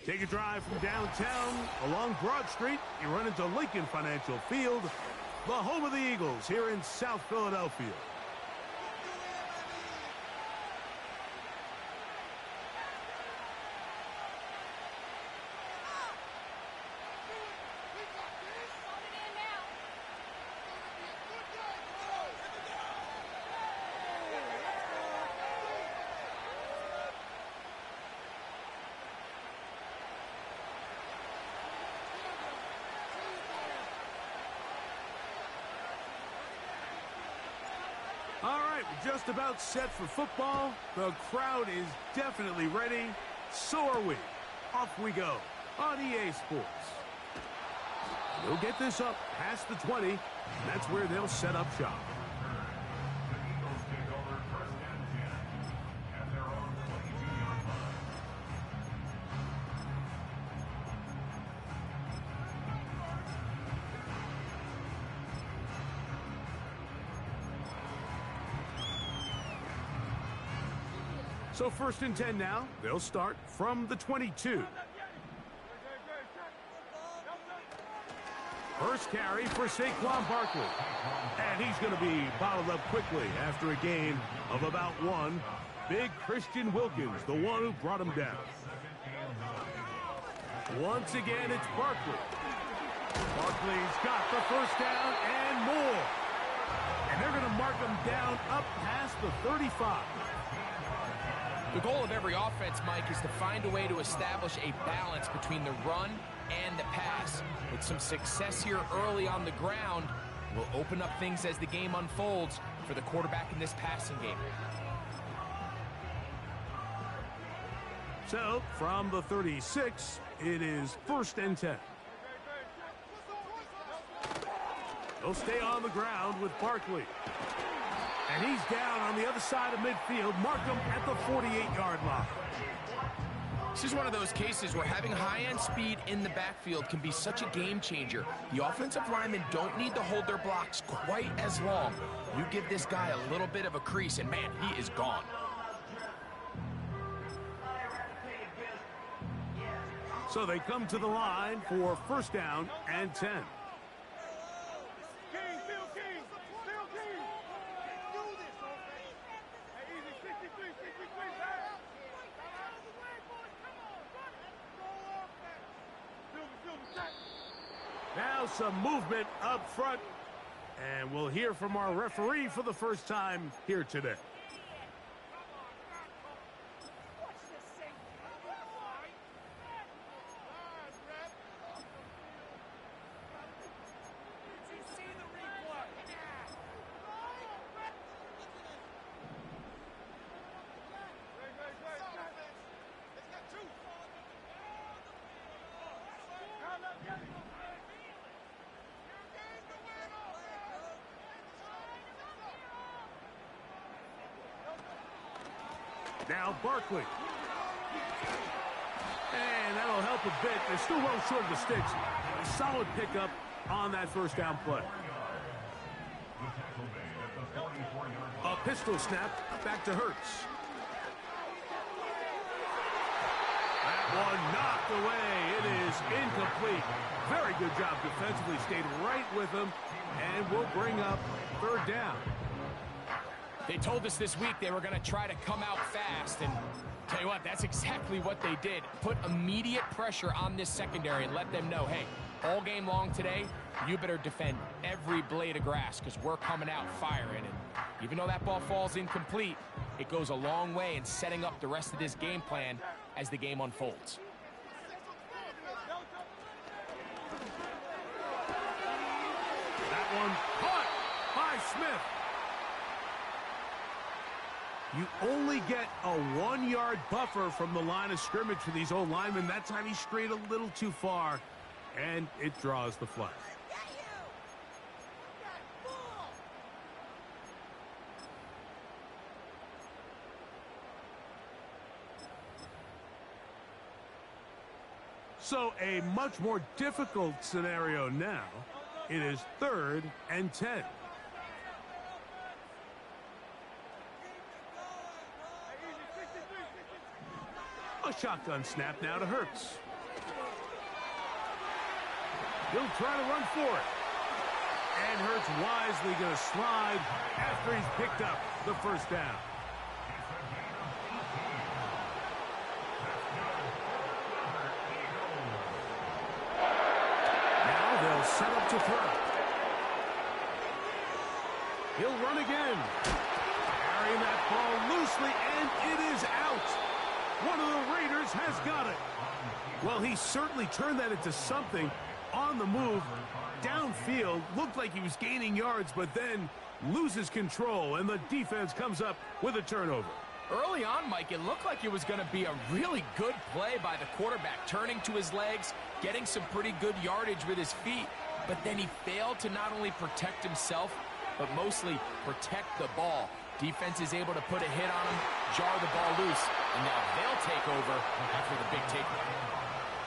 Take a drive from downtown along Broad Street. You run into Lincoln Financial Field, the home of the Eagles here in South Philadelphia. All right, we're just about set for football. The crowd is definitely ready. So are we. Off we go on EA Sports. They'll get this up past the 20. That's where they'll set up shop. So 1st and 10 now. They'll start from the 22. First carry for Saquon Barkley. And he's going to be bottled up quickly after a gain of about 1. Big Christian Wilkins, the one who brought him down. Once again, it's Barkley. Barkley's got the first down and more. And they're going to mark him down up past the 35. The goal of every offense, Mike, is to find a way to establish a balance between the run and the pass. With some success here early on the ground, will open up things as the game unfolds for the quarterback in this passing game. So, from the 36, it is 1st and 10. They'll stay on the ground with Barkley. And he's down on the other side of midfield. Mark him at the 48-yard line. This is one of those cases where having high-end speed in the backfield can be such a game changer. The offensive linemen don't need to hold their blocks quite as long. You give this guy a little bit of a crease, and man, he is gone. So they come to the line for 1st down and 10. Now some movement up front, and we'll hear from our referee for the first time here today. Now Barkley. And that'll help a bit. They're still well short of the sticks. A solid pickup on that 1st down play. A pistol snap back to Hurts. That one knocked away. It is incomplete. Very good job defensively. Stayed right with him. And will bring up 3rd down. They told us this week they were going to try to come out fast, and tell you what, that's exactly what they did. Put immediate pressure on this secondary and let them know, hey, all game long today, you better defend every blade of grass because we're coming out firing. And even though that ball falls incomplete, it goes a long way in setting up the rest of this game plan as the game unfolds. That one caught by Smith. You only get a 1-yard buffer from the line of scrimmage for these old linemen. That time he strayed a little too far, and it draws the flag. So a much more difficult scenario now. It is 3rd and 10. A shotgun snap now to Hurts. He'll try to run for it. And Hurts wisely going to slide after he's picked up the first down. Now they'll set up to throw. He'll run again. Carrying that ball loosely, and it is out. One of the Raiders has got it. Well, he certainly turned that into something on the move. Downfield, looked like he was gaining yards, but then loses control, and the defense comes up with a turnover. Early on, Mike, it looked like it was going to be a really good play by the quarterback, turning to his legs, getting some pretty good yardage with his feet, but then he failed to not only protect himself, but mostly protect the ball. Defense is able to put a hit on him, jar the ball loose, and now they'll take over after the big takeaway.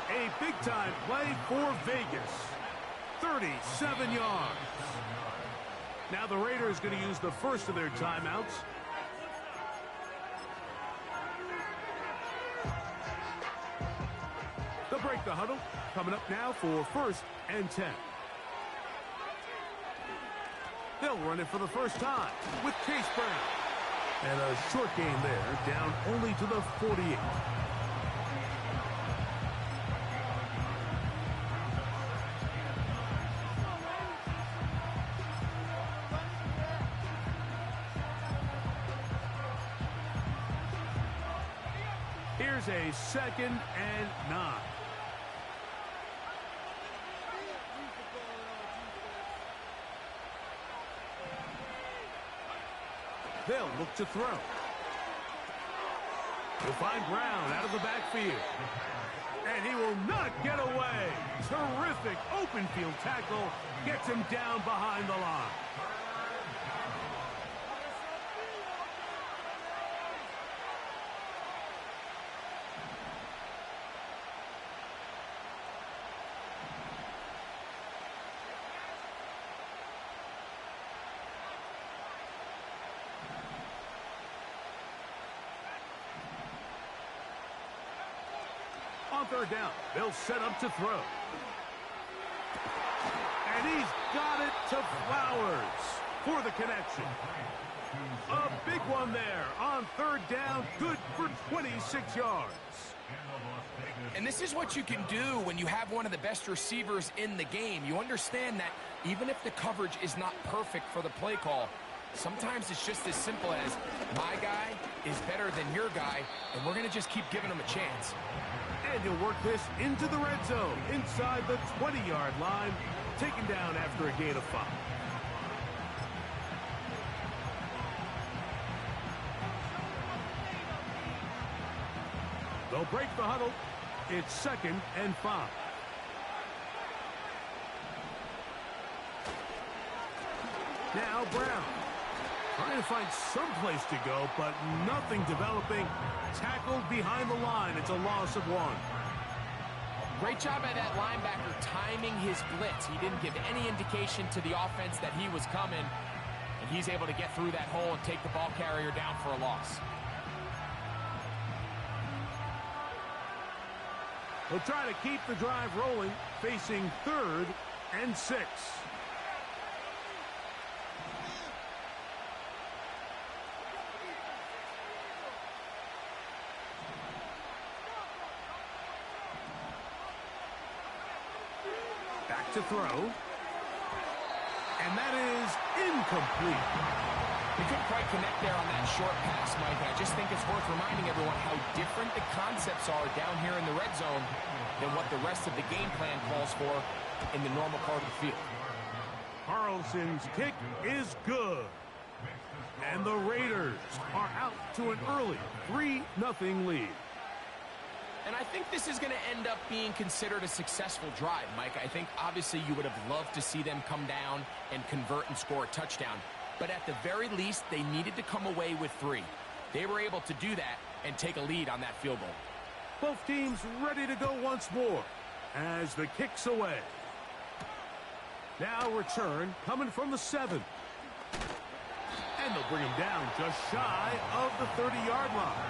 A big-time play for Vegas. 37 yards. Now the Raiders going to use the first of their timeouts. They'll break the huddle. Coming up now for 1st and 10. They'll run it for the first time with Case Brown. And a short gain there, down only to the 48. Here's a 2nd and 9. They'll look to throw. He'll find Brown out of the backfield. And he will not get away. Terrific open field tackle. Gets him down behind the line. On 3rd down, they'll set up to throw. And he's got it to Flowers for the connection. A big one there on 3rd down, good for 26 yards. And this is what you can do when you have one of the best receivers in the game. You understand that even if the coverage is not perfect for the play call, sometimes it's just as simple as my guy is better than your guy, and we're going to just keep giving him a chance. And he'll work this into the red zone, inside the 20-yard line, taken down after a gain of 5. They'll break the huddle. It's 2nd and 5. Now Brown. Trying to find some place to go, but nothing developing. Tackled behind the line. It's a loss of 1. Great job by that linebacker timing his blitz. He didn't give any indication to the offense that he was coming, and he's able to get through that hole and take the ball carrier down for a loss. He'll try to keep the drive rolling, facing 3rd and 6. Back to throw. And that is incomplete. He couldn't quite connect there on that short pass, Mike. And I just think it's worth reminding everyone how different the concepts are down here in the red zone than what the rest of the game plan calls for in the normal part of the field. Carlson's kick is good. And the Raiders are out to an early 3-0 lead. And I think this is going to end up being considered a successful drive, Mike. I think obviously you would have loved to see them come down and convert and score a touchdown. But at the very least, they needed to come away with 3. They were able to do that and take a lead on that field goal. Both teams ready to go once more as the kick's away. Now return coming from the 7. And they'll bring him down just shy of the 30-yard line.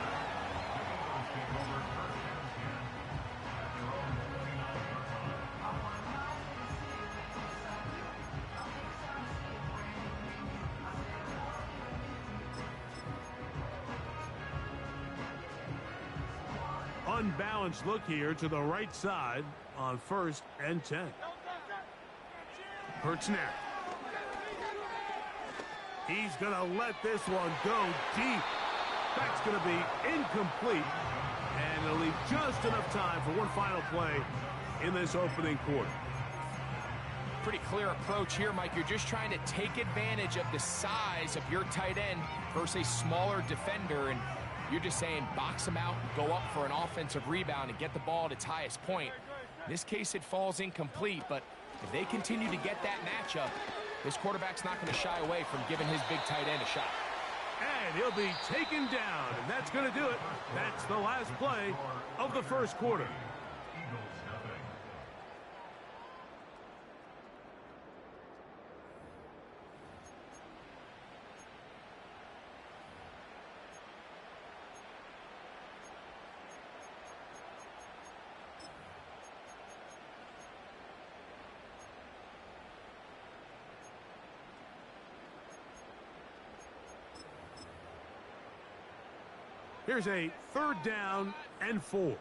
unbalanced look here to the right side on 1st and 10. Hurts now. He's going to let this one go deep. That's going to be incomplete. And it'll leave just enough time for one final play in this opening quarter. Pretty clear approach here, Mike. You're just trying to take advantage of the size of your tight end versus a smaller defender, and you're just saying box him out, go up for an offensive rebound, and get the ball at its highest point. In this case, it falls incomplete, but if they continue to get that matchup, this quarterback's not going to shy away from giving his big tight end a shot. And he'll be taken down, and that's going to do it. That's the last play of the first quarter. Here's a 3rd down and 4.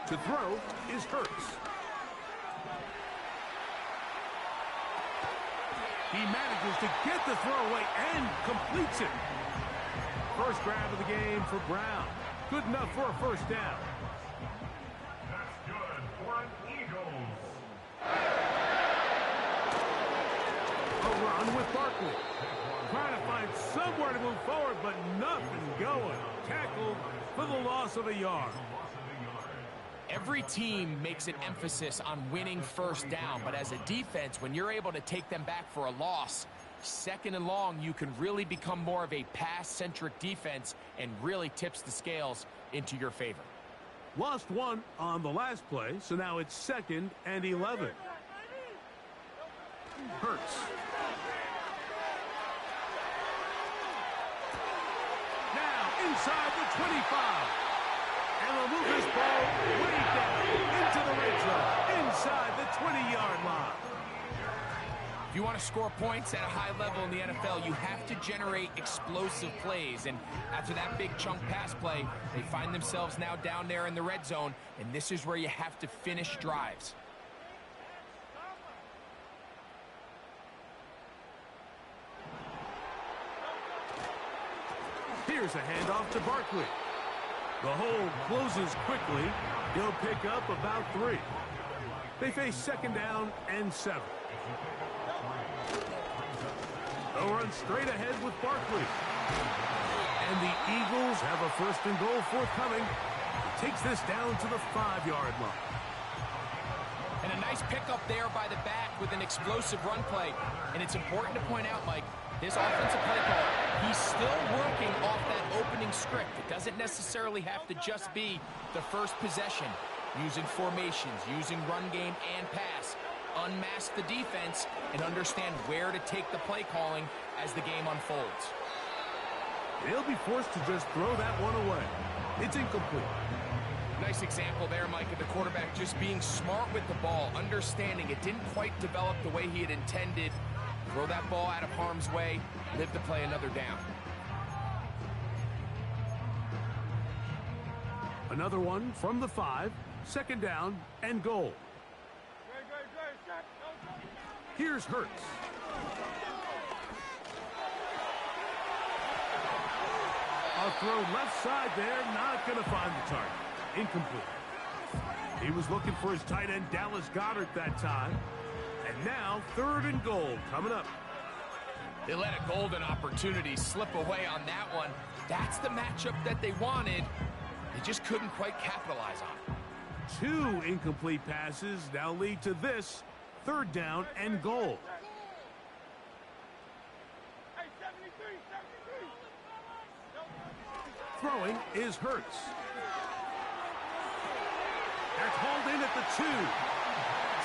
To throw is Hurts. He manages to get the throw away and completes it. First grab of the game for Brown. Good enough for a 1st down. That's good for an Eagles. A run with Barkley. Trying to find somewhere to move forward, but nothing going. Tackled for the loss of a yard. Every team makes an emphasis on winning 1st down, but as a defense, when you're able to take them back for a loss, 2nd and long, you can really become more of a pass-centric defense and really tips the scales into your favor. Lost one on the last play, so now it's 2nd and 11. Hurts. Inside the 25. And they'll move this ball way down into the red zone, inside the 20-yard line. If you want to score points at a high level in the NFL, you have to generate explosive plays. And after that big chunk pass play, they find themselves now down there in the red zone, and this is where you have to finish drives. Here's a handoff to Barkley. The hole closes quickly. He'll pick up about 3. They face 2nd down and 7. They'll run straight ahead with Barkley. And the Eagles have a 1st and goal forthcoming. He takes this down to the 5-yard line. And a nice pickup there by the back with an explosive run play. And it's important to point out, Mike, this offensive play call, he's still working off that opening script. It doesn't necessarily have to just be the first possession. Using formations, using run game and pass. Unmask the defense and understand where to take the play calling as the game unfolds. He'll be forced to just throw that one away. It's incomplete. Nice example there, Mike, of the quarterback just being smart with the ball, understanding it didn't quite develop the way he had intended. Throw that ball out of harm's way, live to play another down. Another one from the 5, 2nd down and goal. Here's Hurts. A throw left side there, not going to find the target. Incomplete. He was looking for his tight end, Dallas Goedert, that time. And now 3rd and goal coming up. They let a golden opportunity slip away on that one. That's the matchup that they wanted. They just couldn't quite capitalize on it. 2 incomplete passes now lead to this 3rd down and goal. Throwing is Hurts. That's hauled in at the 2.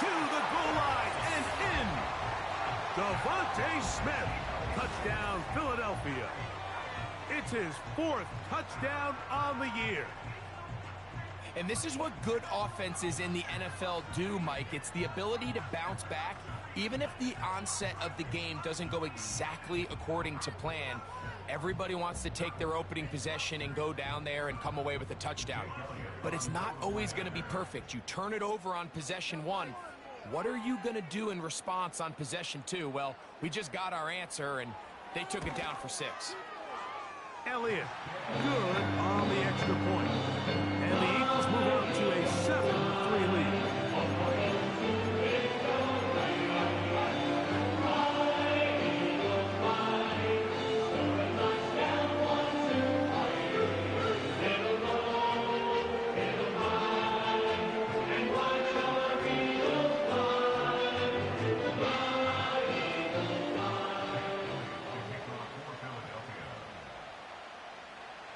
To the goal line and in. Devontae Smith. Touchdown, Philadelphia. It's his 4th touchdown on the year. And this is what good offenses in the NFL do, Mike. It's the ability to bounce back, even if the onset of the game doesn't go exactly according to plan. Everybody wants to take their opening possession and go down there and come away with a touchdown. But it's not always going to be perfect. You turn it over on possession 1. What are you going to do in response on possession 2? Well, we just got our answer, and they took it down for 6. Elliott, good on the extra point. And the Eagles move on to a 7-3 lead.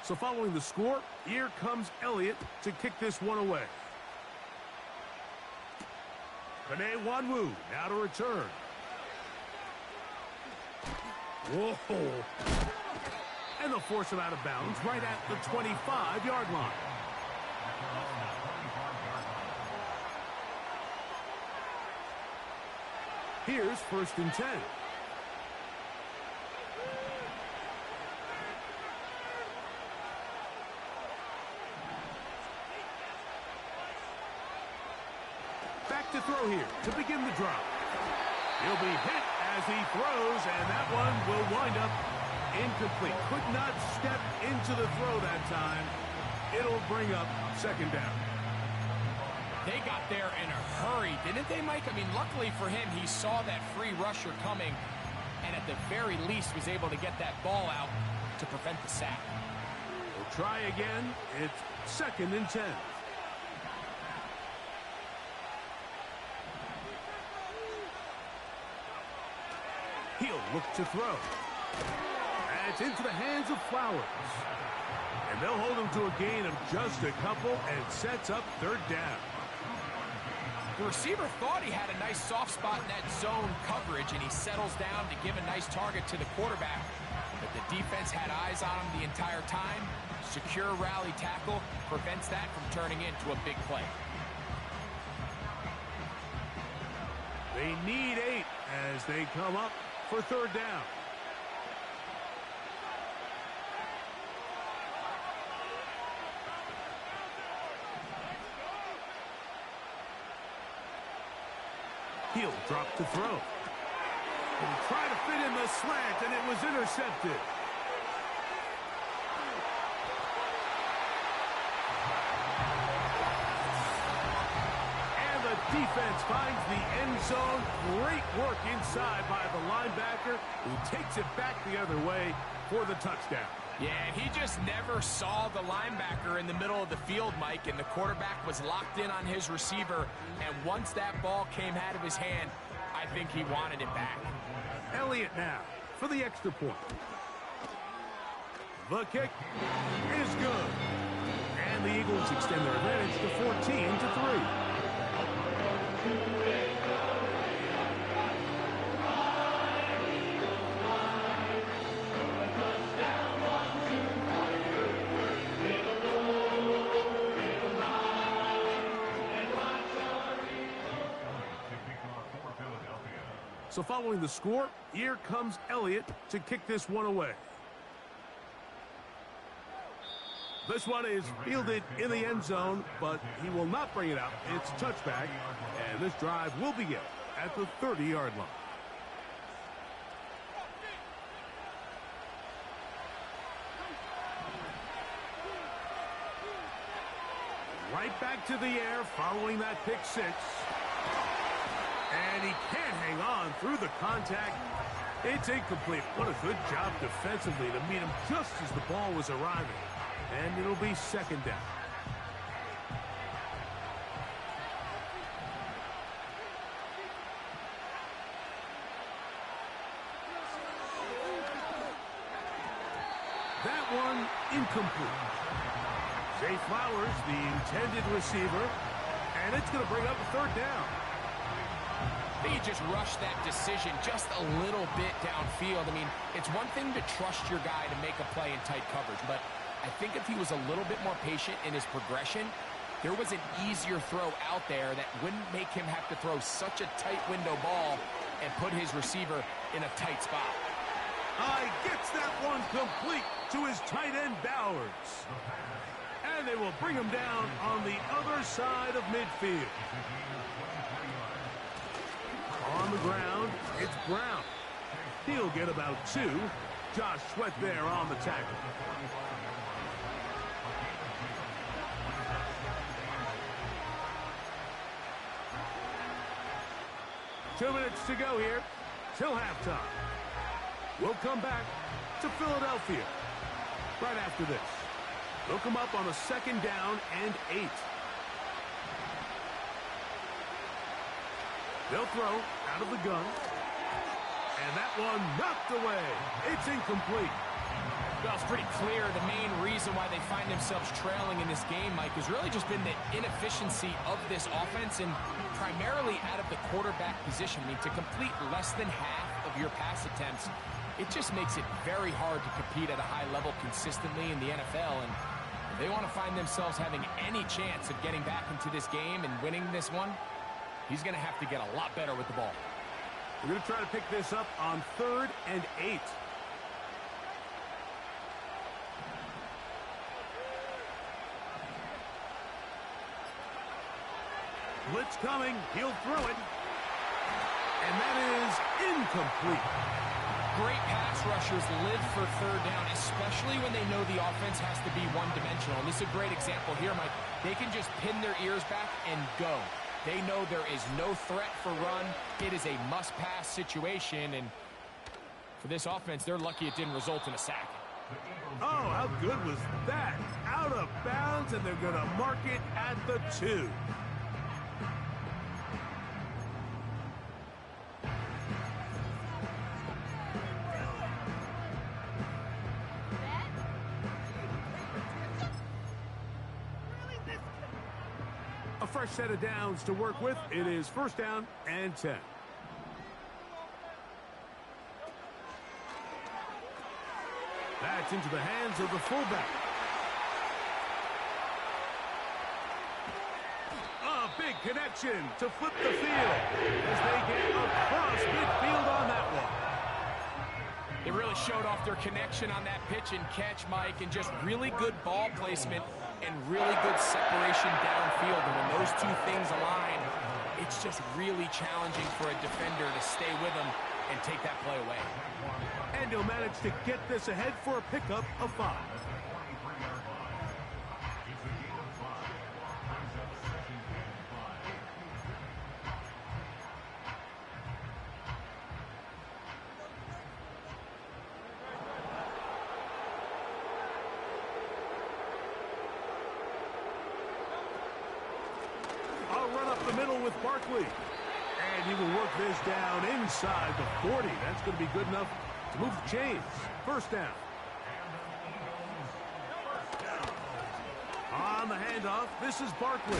So following the score, here comes Elliott to kick this one away. Panay Wanwu now to return. Whoa. And they'll force him out of bounds right at the 25-yard line. Here's 1st and 10. To throw here to begin the drive. He'll be hit as he throws, and that one will wind up incomplete. Could not step into the throw that time. It'll bring up 2nd down. They got there in a hurry, didn't they, Mike? I mean, luckily for him, he saw that free rusher coming, and at the very least was able to get that ball out to prevent the sack. We'll try again. It's 2nd and 10. He'll look to throw. And it's into the hands of Flowers. And they'll hold him to a gain of just a couple and sets up 3rd down. The receiver thought he had a nice soft spot in that zone coverage, and he settles down to give a nice target to the quarterback. But the defense had eyes on him the entire time. Secure rally tackle prevents that from turning into a big play. They need 8 as they come up for 3rd down. He'll drop to throw. And try to fit in the slant, and it was intercepted. Defense finds the end zone. Great work inside by the linebacker, who takes it back the other way for the touchdown. Yeah, and he just never saw the linebacker in the middle of the field, Mike, and the quarterback was locked in on his receiver, and once that ball came out of his hand, I think he wanted it back. Elliott now for the extra point. The kick is good. And the Eagles extend their advantage to 14-3. So following the score, here comes Elliott to kick this one away. This one is fielded in the end zone, but he will not bring it out. It's touchback, and this drive will begin at the 30-yard line. Right back to the air following that pick 6. And he can't hang on through the contact. It's incomplete. What a good job defensively to meet him just as the ball was arriving. And it'll be 2nd down. That one incomplete. Zay Flowers, the intended receiver, and it's going to bring up a 3rd down. I think he just rushed that decision just a little bit downfield. I mean, it's one thing to trust your guy to make a play in tight coverage, but I think if he was a little bit more patient in his progression, there was an easier throw out there that wouldn't make him have to throw such a tight window ball and put his receiver in a tight spot. Gets that one complete to his tight end Bowers. And they will bring him down on the other side of midfield. On the ground, it's Brown. He'll get about 2. Josh Sweat there on the tackle. Two minutes to go here till halftime. We'll come back to Philadelphia right after this. They'll come up on a 2nd down and 8. They'll throw out of the gun. And that one knocked away. It's incomplete. Well, it's pretty clear the main reason why they find themselves trailing in this game, Mike, has really just been the inefficiency of this offense and primarily out of the quarterback position. I mean, to complete less than half of your pass attempts, it just makes it very hard to compete at a high level consistently in the NFL. And if they want to find themselves having any chance of getting back into this game and winning this one, he's going to have to get a lot better with the ball. We're going to try to pick this up on 3rd and 8. Blitz coming. He'll throw it. And that is incomplete. Great pass rushers live for 3rd down, especially when they know the offense has to be one-dimensional. And this is a great example here, Mike. They can just pin their ears back and go. They know there is no threat for run. It is a must-pass situation, and for this offense, they're lucky it didn't result in a sack. Oh, how good was that? Out of bounds, and they're going to mark it at the 2. A fresh set of downs to work with. It is 1st down and 10. That's into the hands of the fullback. A big connection to flip the field as they get across midfield on that one. They really showed off their connection on that pitch and catch, Mike, and just really good ball placement and really good separation downfield. And when those two things align, it's just really challenging for a defender to stay with them and take that play away. And he'll manage to get this ahead for a pickup of 5. I'll run up the middle with Barkley. And he will work this down inside the 40. That's going to be good enough to move the chains. 1st down. On the handoff, this is Barkley.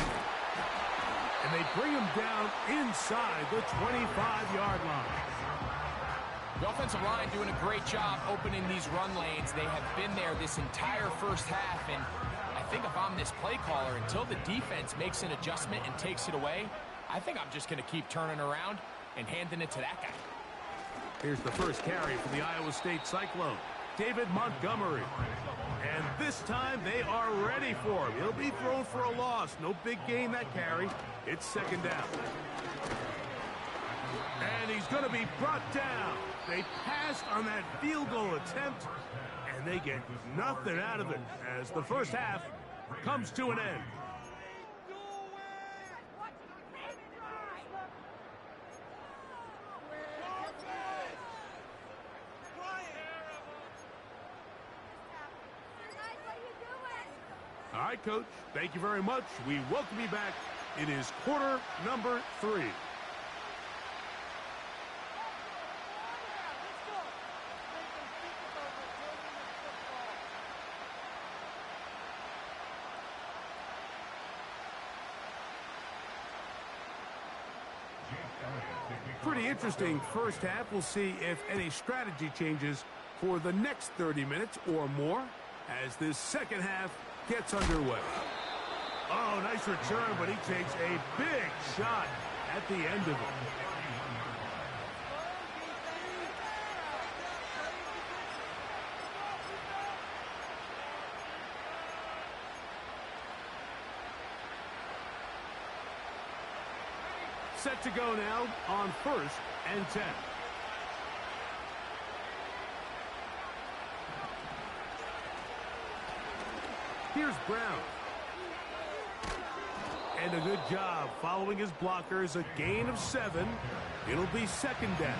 And they bring him down inside the 25-yard line. The offensive line doing a great job opening these run lanes. They have been there this entire 1st half, and I think if I'm this play caller, until the defense makes an adjustment and takes it away, I think I'm just going to keep turning around and handing it to that guy. Here's the first carry for the Iowa State Cyclone, David Montgomery. And this time they are ready for him. He'll be thrown for a loss. No big gain that carry. It's 2nd down. And he's going to be brought down. They passed on that field goal attempt, and they get nothing out of it as the 1st half comes to an end. All right, Coach, thank you very much. We welcome you back. It is quarter number 3. Pretty interesting 1st half. We'll see if any strategy changes for the next 30 minutes or more as this 2nd half gets underway. Oh, nice return, but he takes a big shot at the end of it. Set to go now on 1st and 10. Here's Brown. And a good job following his blockers. A gain of 7. It'll be 2nd down.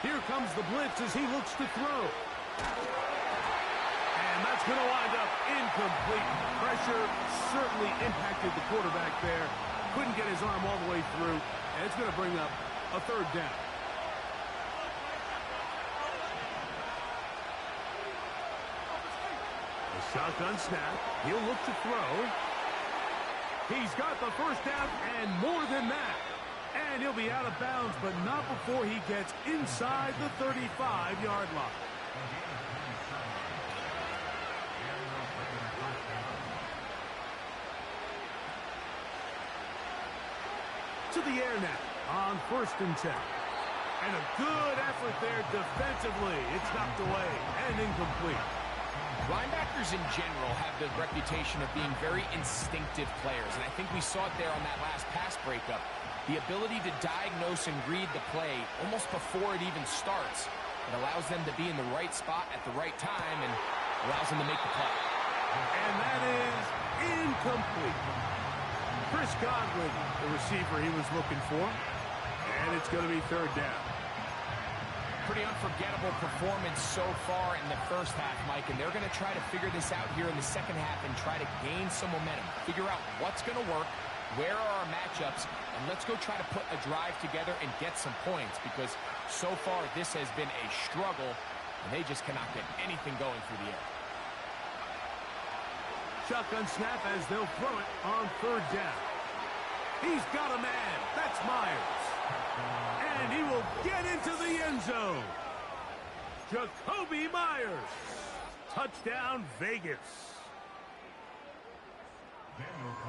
Here comes the blitz as he looks to throw. And that's going to wind up incomplete. Pressure certainly impacted the quarterback there. Couldn't get his arm all the way through. And it's going to bring up a 3rd down. A shotgun snap. He'll look to throw. He's got the 1st down and more than that. And he'll be out of bounds, but not before he gets inside the 35-yard line. To the air now on 1st and 10. And a good effort there defensively. It's knocked away and incomplete. Linebackers in general have the reputation of being very instinctive players, and I think we saw it there on that last pass breakup. The ability to diagnose and read the play almost before it even starts. It allows them to be in the right spot at the right time and allows them to make the play. And that is incomplete. Chris Godwin, the receiver he was looking for. And it's going to be 3rd down. Pretty unforgettable performance so far in the 1st half, Mike, and they're going to try to figure this out here in the 2nd half and try to gain some momentum. Figure out what's going to work, where are our matchups, and let's go try to put a drive together and get some points, because so far this has been a struggle, and they just cannot get anything going through the air. Shotgun snap as they'll throw it on 3rd down. He's got a man. That's Myers. And he will get into the end zone. Jacoby Myers. Touchdown, Vegas.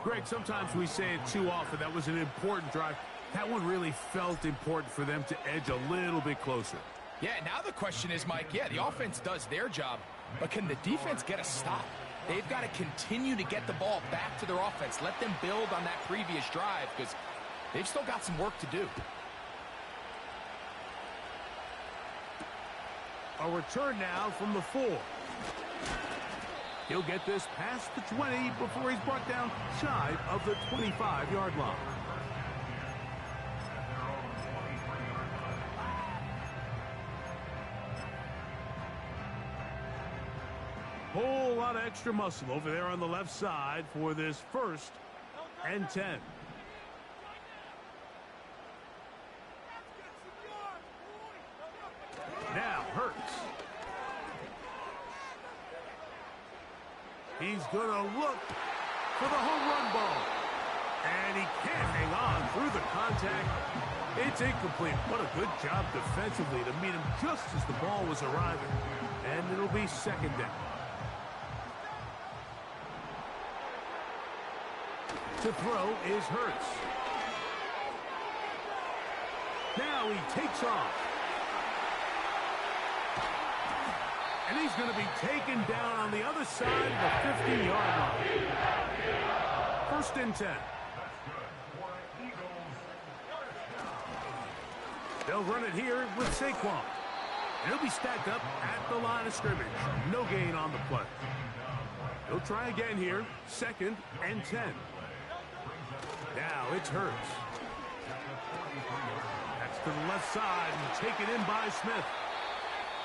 Greg, sometimes we say it too often. That was an important drive. That one really felt important for them to edge a little bit closer. Yeah, now the question is, Mike, the offense does their job, but can the defense get a stop? They've got to continue to get the ball back to their offense. Let them build on that previous drive, because they've still got some work to do. A return now from the 4. He'll get this past the 20 before he's brought down shy of the 25-yard line. Whole lot of extra muscle over there on the left side for this 1st and 10. Now Hurts. He's going to look for the home run ball. And he can't hang on through the contact. It's incomplete. What a good job defensively to meet him just as the ball was arriving. And it'll be 2nd down. To throw is Hurts. Now he takes off. And he's going to be taken down on the other side of the 50-yard line. 1st and 10. They'll run it here with Saquon. And he'll be stacked up at the line of scrimmage. No gain on the play. He'll try again here. 2nd and 10. Now it's Hurts. That's to the left side and taken in by Smith.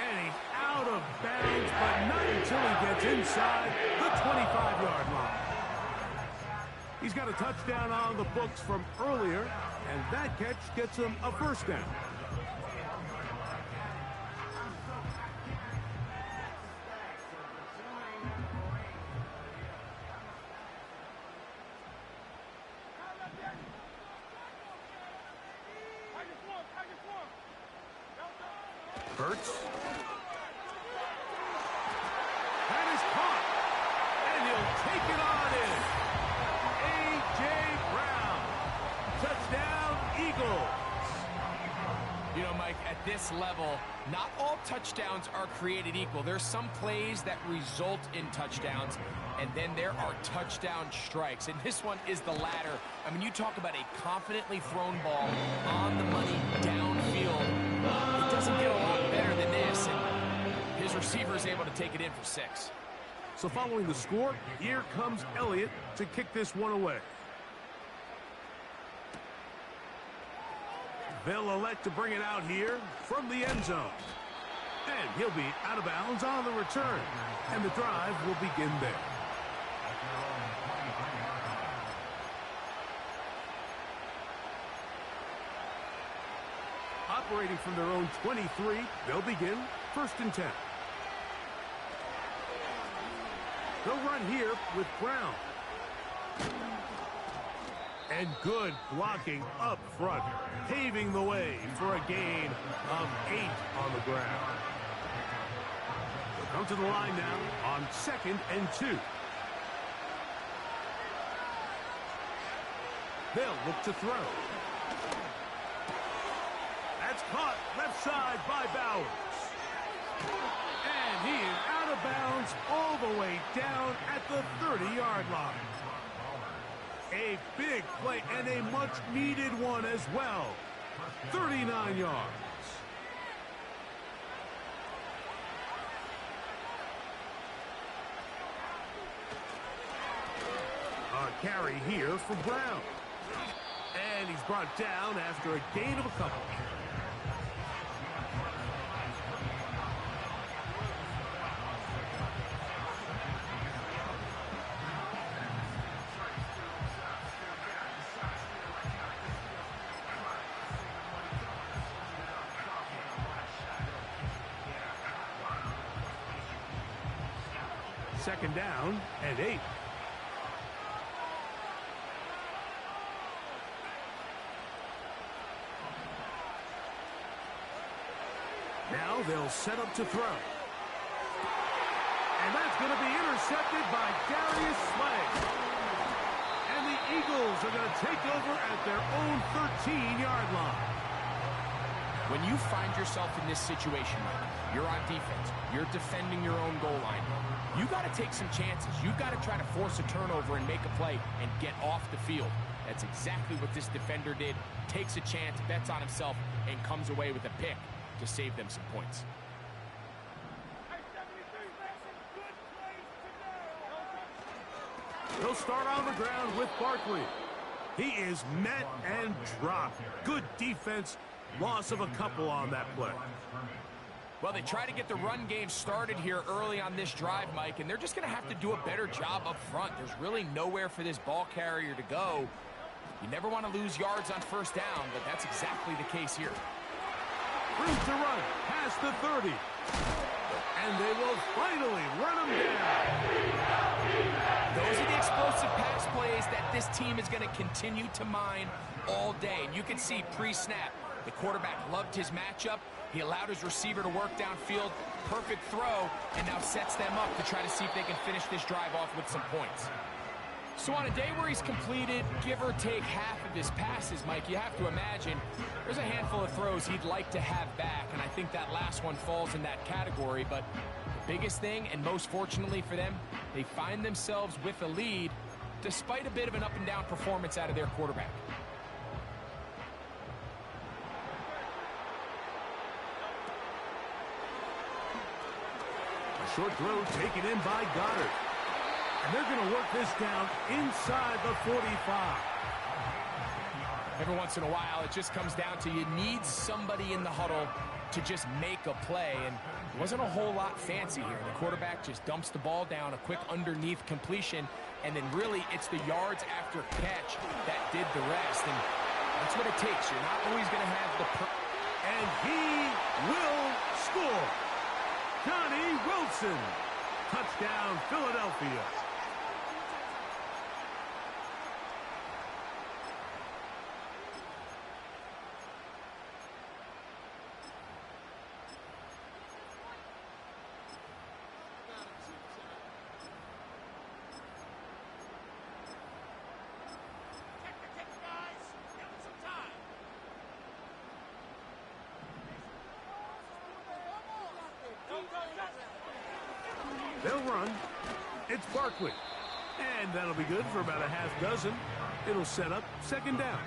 And he's out of bounds, but not until he gets inside the 25-yard line. He's got a touchdown on the books from earlier, and that catch gets him a 1st down. Hurts. That is caught. And he'll take it on in. A.J. Brown. Touchdown, Eagles. You know, Mike, at this level, not all touchdowns are created equal. There's some plays that result in touchdowns, and then there are touchdown strikes. And this one is the latter. I mean, you talk about a confidently thrown ball on the money downfield. It doesn't get a lot better than this, and his receiver is able to take it in for 6. So following the score, here comes Elliott to kick this one away. They'll elect to bring it out here from the end zone. And he'll be out of bounds on the return. And the drive will begin there. Operating from their own 23, they'll begin 1st and 10. They'll run here with Brown. And good blocking up front, paving the way for a gain of 8 on the ground. They'll come to the line now on 2nd and 2. They'll look to throw. That's caught left side by Bowers. And he is out of bounds all the way down at the 30-yard line. A big play and a much-needed one as well. 39 yards. A carry here for Brown. And he's brought down after a gain of a couple. Second down and 8. Now they'll set up to throw. And that's going to be intercepted by Darius Slay. And the Eagles are going to take over at their own 13-yard line. When you find yourself in this situation, you're on defense, you're defending your own goal line, you got to take some chances. You've got to try to force a turnover and make a play and get off the field. That's exactly what this defender did. Takes a chance, bets on himself, and comes away with a pick to save them some points. They'll start on the ground with Barkley. He is met and dropped. Good defense. Loss of a couple on that play. Well, they try to get the run game started here early on this drive, Mike, and they're just going to have to do a better job up front. There's really nowhere for this ball carrier to go. You never want to lose yards on 1st down, but that's exactly the case here. Room to run past the 30. And they will finally run him down. Those are the explosive pass plays that this team is going to continue to mine all day. And you can see pre-snap, the quarterback loved his matchup. He allowed his receiver to work downfield. Perfect throw, and now sets them up to try to see if they can finish this drive off with some points. So on a day where he's completed, give or take half of his passes, Mike, you have to imagine there's a handful of throws he'd like to have back, and I think that last one falls in that category. But the biggest thing, and most fortunately for them, they find themselves with a lead despite a bit of an up-and-down performance out of their quarterback. Short throw taken in by Goddard. And they're going to work this down inside the 45. Every once in a while, it just comes down to you need somebody in the huddle to just make a play. And it wasn't a whole lot fancy here. The quarterback just dumps the ball down, a quick underneath completion, and then really it's the yards after catch that did the rest. And that's what it takes. You're not always going to have the... And he will score. Johnny Wilson. Touchdown, Philadelphia. They'll run. It's Barkley. And that'll be good for about a half dozen. It'll set up second down.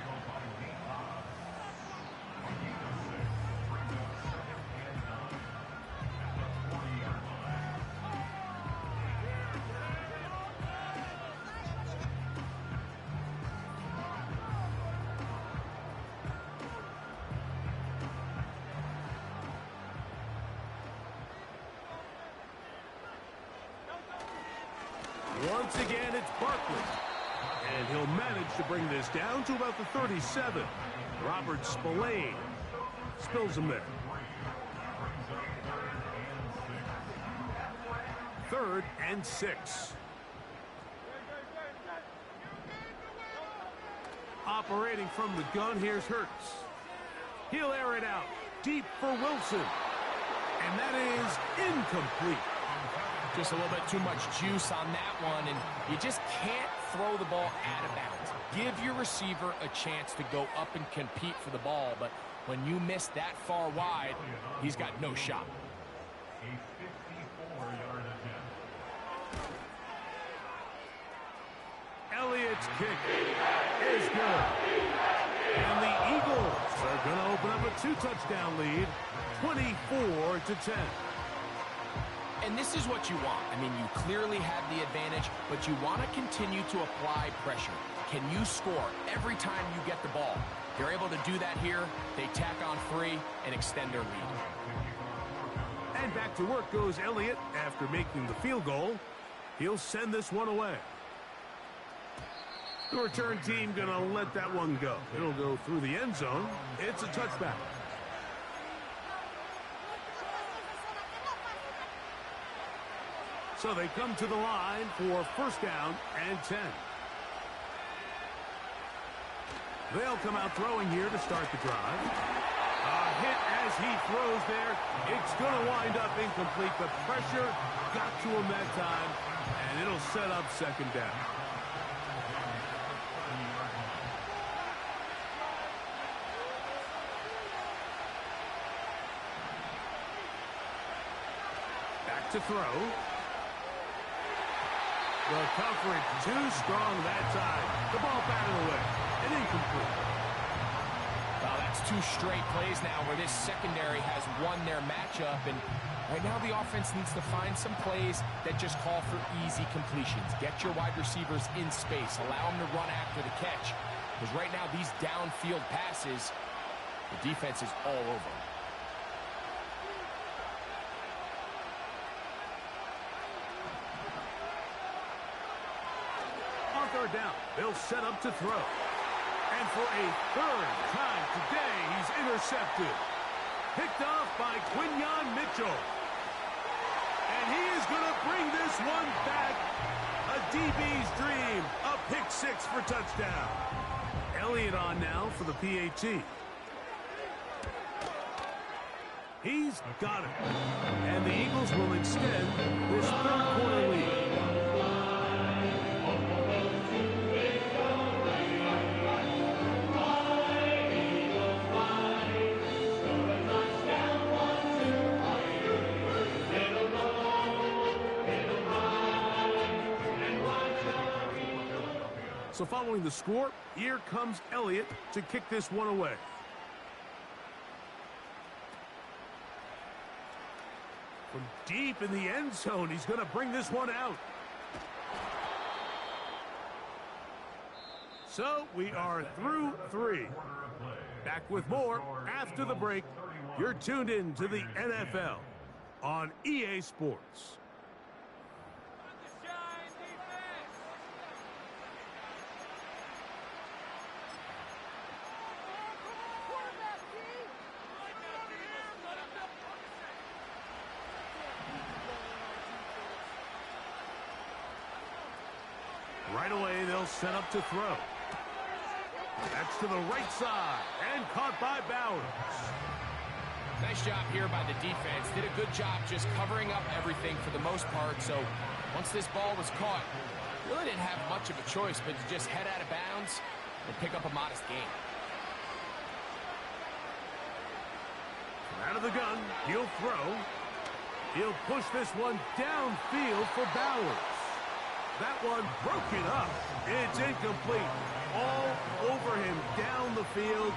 Once again, it's Barkley. And he'll manage to bring this down to about the 37. Robert Spillane spills him there. 3rd and 6. Operating from the gun, here's Hurts. He'll air it out deep for Wilson. And that is incomplete. Just a little bit too much juice on that one, and you just can't throw the ball out of bounds. Give your receiver a chance to go up and compete for the ball, but when you miss that far wide, he's got no shot. A 54-yard attempt. Elliott's kick is good. And the Eagles are going to open up a 2-touchdown lead, 24-10. And this is what you want. I mean, you clearly have the advantage, but you want to continue to apply pressure. Can you score every time you get the ball? If you're able to do that here, they tack on 3 and extend their lead. And back to work goes Elliott after making the field goal. He'll send this one away. The return team going to let that one go. It'll go through the end zone. It's a touchback. So they come to the line for 1st down and 10. They'll come out throwing here to start the drive. A hit as he throws there. It's going to wind up incomplete. The pressure got to him that time, and it'll set up 2nd down. Back to throw. The coverage too strong that time. The ball batted away. And incomplete. Well, that's 2 straight plays now where this secondary has won their matchup. And right now the offense needs to find some plays that just call for easy completions. Get your wide receivers in space. Allow them to run after the catch. Because right now these downfield passes, the defense is all over. Down. They'll set up to throw. And for a 3rd time today, he's intercepted. Picked off by Quinyon Mitchell. And he is going to bring this one back. A DB's dream. A pick 6 for touchdown. Elliott on now for the PAT. He's got it. And the Eagles will extend this 3rd quarter lead. So following the score, here comes Elliott to kick this one away. From deep in the end zone, he's going to bring this one out. So we are through 3. Back with more after the break. You're tuned in to the NFL on EA Sports. Right away, they'll set up to throw. That's to the right side, and caught by Bowers. Nice job here by the defense. Did a good job just covering up everything for the most part. So once this ball was caught, really didn't have much of a choice but to just head out of bounds and pick up a modest gain. Out of the gun, he'll throw. He'll push this one downfield for Bowers. That one broken up. It's incomplete. All over him down the field.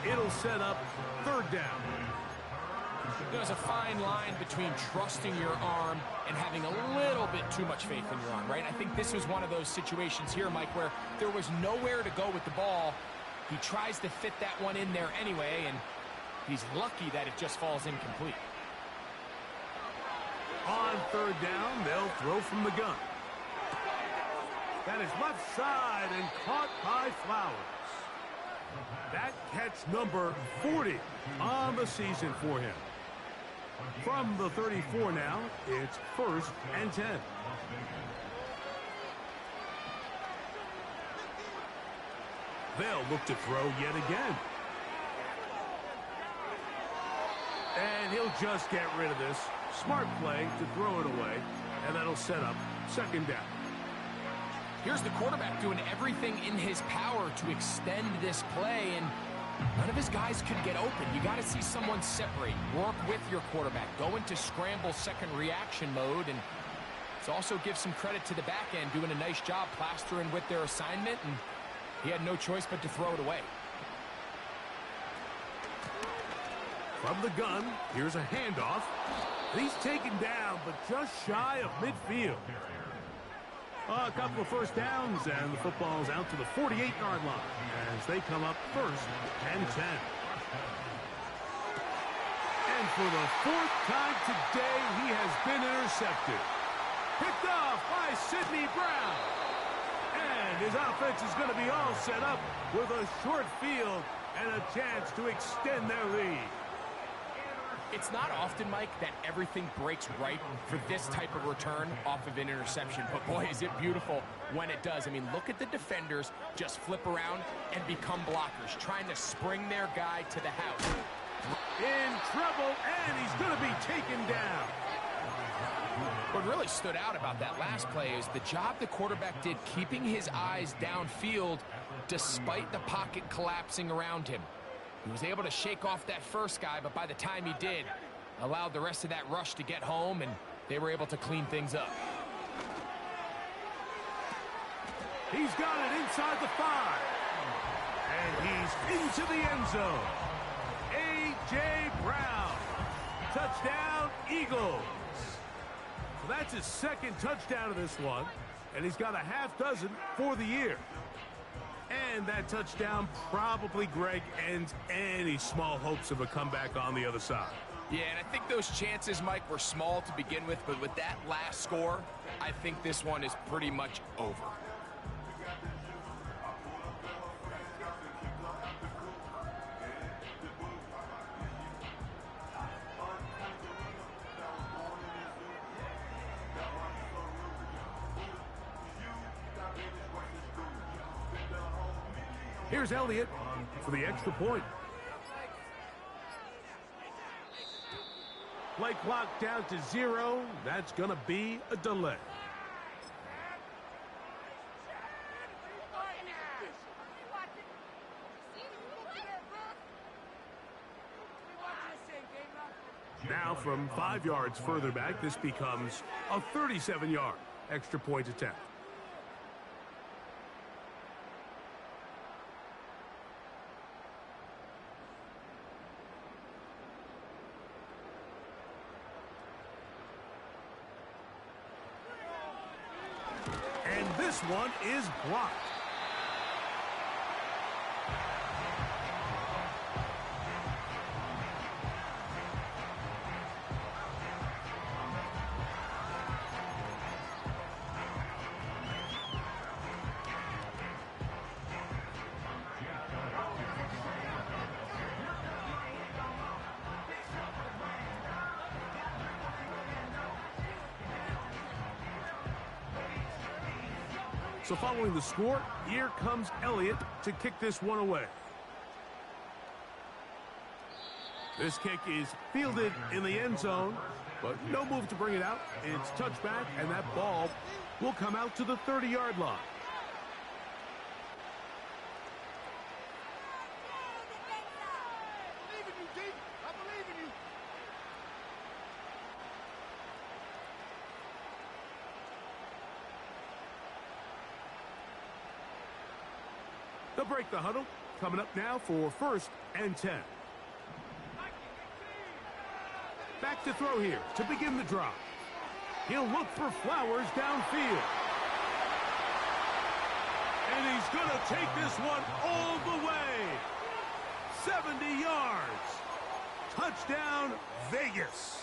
It'll set up third down. There's a fine line between trusting your arm and having a little bit too much faith in your arm, right? I think this was one of those situations here, Mike, where there was nowhere to go with the ball. He tries to fit that one in there anyway, and he's lucky that it just falls incomplete. On third down, they'll throw from the gun. That is left side and caught by Flowers. That catch number 40 on the season for him. From the 34 now, it's 1st and 10. They'll look to throw yet again. And he'll just get rid of this. Smart play to throw it away, and that'll set up 2nd down. Here's the quarterback doing everything in his power to extend this play, and none of his guys could get open. You got to see someone separate, work with your quarterback, go into scramble second reaction mode, and it's also give some credit to the back end doing a nice job plastering with their assignment, and he had no choice but to throw it away. From the gun, here's a handoff. He's taken down, but just shy of midfield. A couple of first downs, and the football's out to the 48-yard line as they come up 1st and 10. And for the 4th time today, he has been intercepted. Picked off by Sidney Brown. And his offense is going to be all set up with a short field and a chance to extend their lead. It's not often, Mike, that everything breaks right for this type of return off of an interception. But, boy, is it beautiful when it does. I mean, look at the defenders just flip around and become blockers, trying to spring their guy to the house. In trouble, and he's going to be taken down. What really stood out about that last play is the job the quarterback did keeping his eyes downfield despite the pocket collapsing around him. He was able to shake off that first guy, but by the time he did, allowed the rest of that rush to get home, and they were able to clean things up. He's got it inside the 5. And he's into the end zone. A.J. Brown. Touchdown, Eagles. So that's his 2nd touchdown of this one, and he's got a half dozen for the year. And that touchdown probably, Greg, ends any small hopes of a comeback on the other side. Yeah, and I think those chances, Mike, were small to begin with, but with that last score, I think this one is pretty much over. Here's Elliott for the extra point. Play clock down to 0. That's going to be a delay. Now from 5 yards further back, this becomes a 37-yard extra point attempt. This one is blocked. So following the score, here comes Elliott to kick this one away. This kick is fielded in the end zone, but no move to bring it out. It's touchback, and that ball will come out to the 30-yard line. They'll break the huddle. Coming up now for 1st and 10. Back to throw here to begin the drive. He'll look for Flowers downfield. And he's going to take this one all the way. 70 yards. Touchdown, Vegas.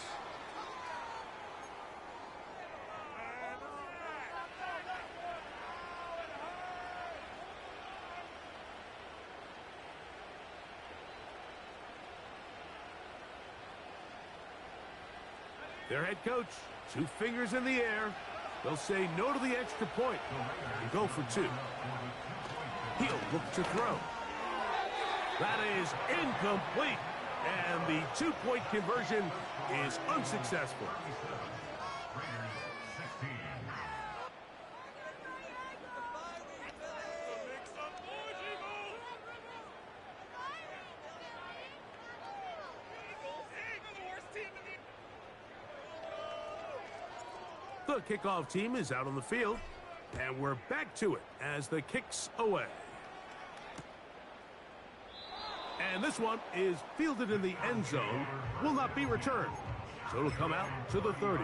Their head coach, 2 fingers in the air. They'll say no to the extra point and go for 2. He'll look to throw. That is incomplete. And the 2-point conversion is unsuccessful. The kickoff team is out on the field, and we're back to it as the kick's away. And this one is fielded in the end zone, will not be returned. So it'll come out to the 30.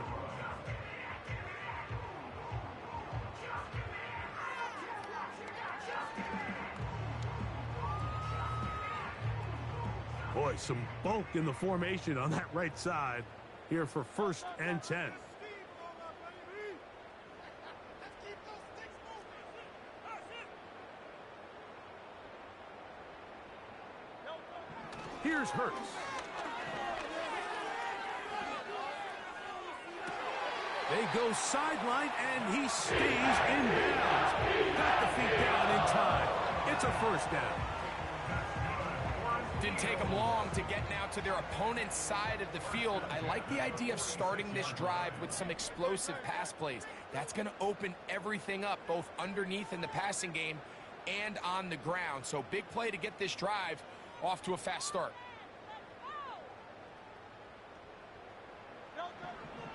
Boy, some bulk in the formation on that right side here for 1st and 10. Here's Hurts. They go sideline, and he stays in bounds. Got the feet down in time. It's a 1st down. Didn't take them long to get now to their opponent's side of the field. I like the idea of starting this drive with some explosive pass plays. That's going to open everything up, both underneath in the passing game and on the ground. So big play to get this drive off to a fast start.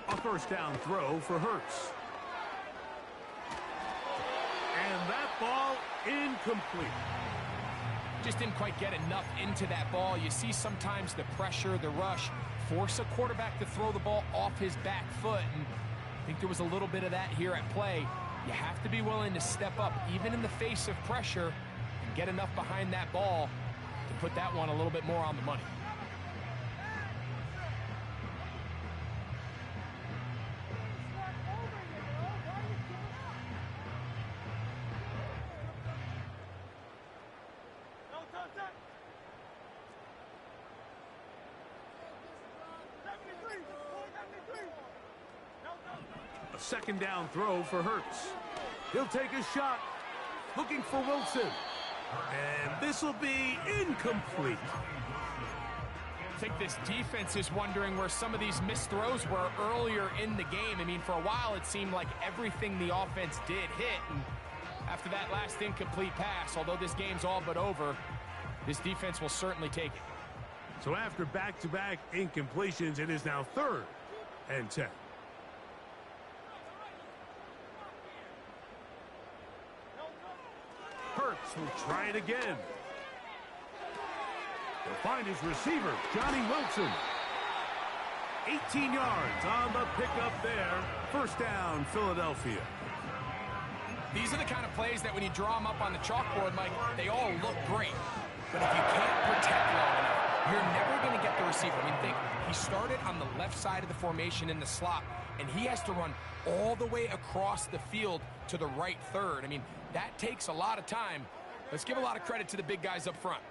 A 1st down throw for Hurts. And that ball incomplete. Just didn't quite get enough into that ball. You see sometimes the pressure, the rush, force a quarterback to throw the ball off his back foot. And I think there was a little bit of that here at play. You have to be willing to step up, even in the face of pressure, and get enough behind that ball to put that one a little bit more on the money. A 2nd down throw for Hurts. He'll take a shot, looking for Wilson. And this will be incomplete. I think this defense is wondering where some of these missed throws were earlier in the game. I mean, for a while it seemed like everything the offense did hit. And after that last incomplete pass, although this game's all but over, this defense will certainly take it. So after back-to-back incompletions, it is now 3rd and 10. Hurts will try it again. He'll find his receiver, Johnny Wilson. 18 yards on the pickup there. 1st down, Philadelphia. These are the kind of plays that when you draw them up on the chalkboard, Mike, they all look great. But if you can't protect long enough, you're never going to get the receiver. I mean, think, he started on the left side of the formation in the slot, and he has to run all the way across the field to the right third. I mean, that takes a lot of time. Let's give a lot of credit to the big guys up front.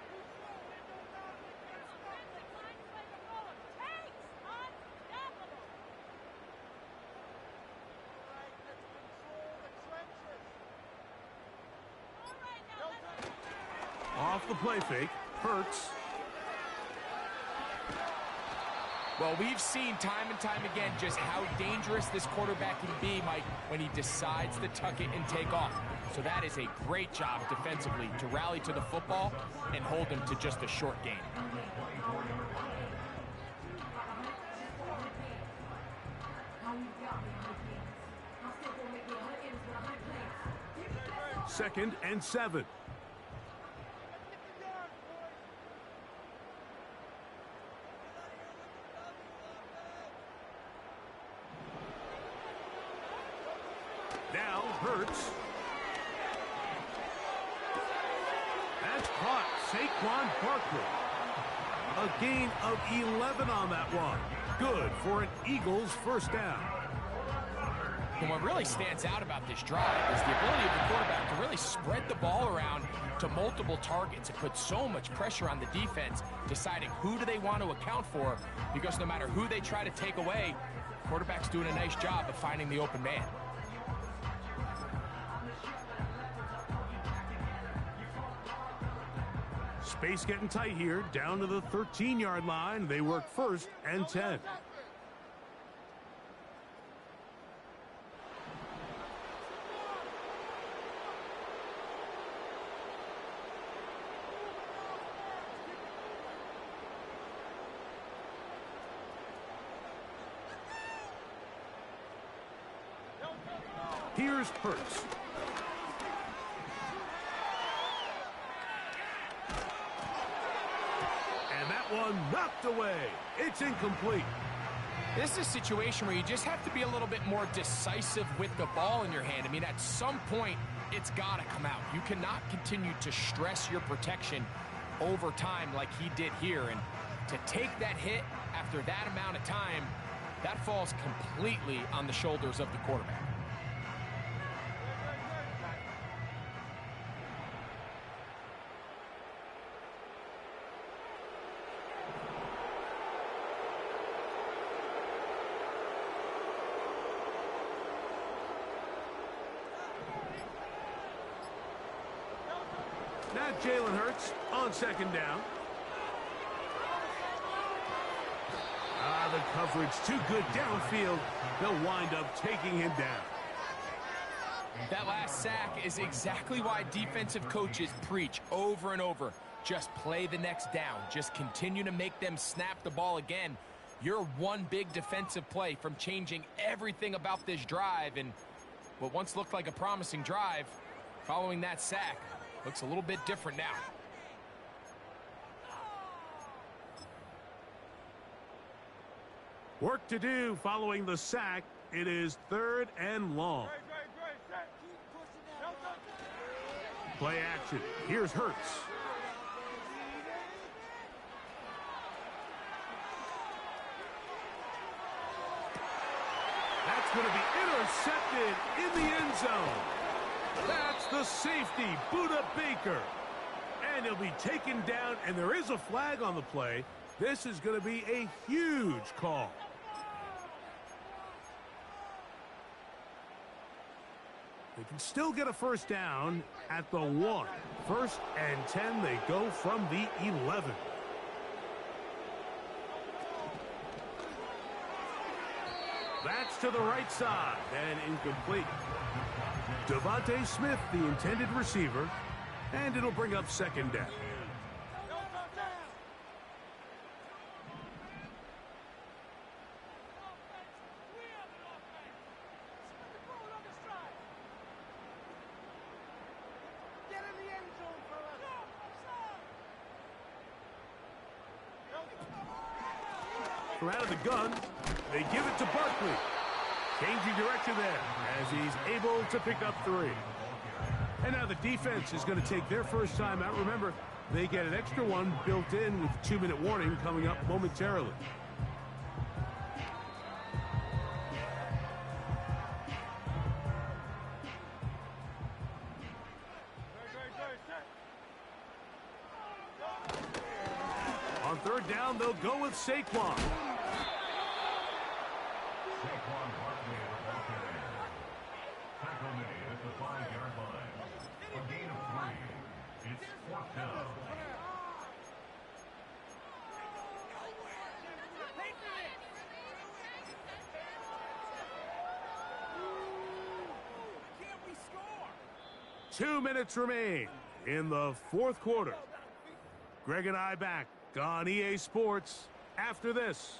Off the play fake, Hurts. Well, we've seen time and time again just how dangerous this quarterback can be, Mike, when he decides to tuck it and take off. So that is a great job defensively to rally to the football and hold him to just a short gain. Second and 7. Now Hurts. That's caught. Saquon Barkley. A gain of 11 on that one. Good for an Eagles first down. And what really stands out about this drive is the ability of the quarterback to really spread the ball around to multiple targets. It puts so much pressure on the defense, deciding who do they want to account for, because no matter who they try to take away, the quarterback's doing a nice job of finding the open man. Space getting tight here, down to the 13-yard line. They work 1st and 10. Here's Hurts. And that one knocked away. It's incomplete. This is a situation where you just have to be a little bit more decisive with the ball in your hand. I mean, at some point, it's got to come out. You cannot continue to stress your protection over time like he did here. And to take that hit after that amount of time, that falls completely on the shoulders of the quarterback. Now Jalen Hurts on 2nd down. The coverage too good downfield. They'll wind up taking him down. That last sack is exactly why defensive coaches preach over and over. Just play the next down. Just continue to make them snap the ball again. You're one big defensive play from changing everything about this drive. And what once looked like a promising drive, following that sack, looks a little bit different now. Work to do following the sack. It is 3rd and long. Play action. Here's Hurts. That's going to be intercepted in the end zone. That's the safety, Budda Baker. And he'll be taken down, and there is a flag on the play. This is going to be a huge call. They can still get a first down at the 1. 1st and 10, they go from the 11. That's to the right side and incomplete. Devontae Smith, the intended receiver, and it'll bring up 2nd down. From out of the gun, they give it to Barkley. Changing direction there as he's able to pick up 3. And now the defense is going to take their first time out. Remember, they get an extra one built in with 2-minute warning coming up momentarily. On 3rd down, they'll go with Saquon. Saquon Barkley at the ball carrier. Tackle made at the 5-yard line. A gain of 3. It's 4th down. Can't we score? 2 minutes remain in the 4th quarter. Greg and I back on EA Sports after this.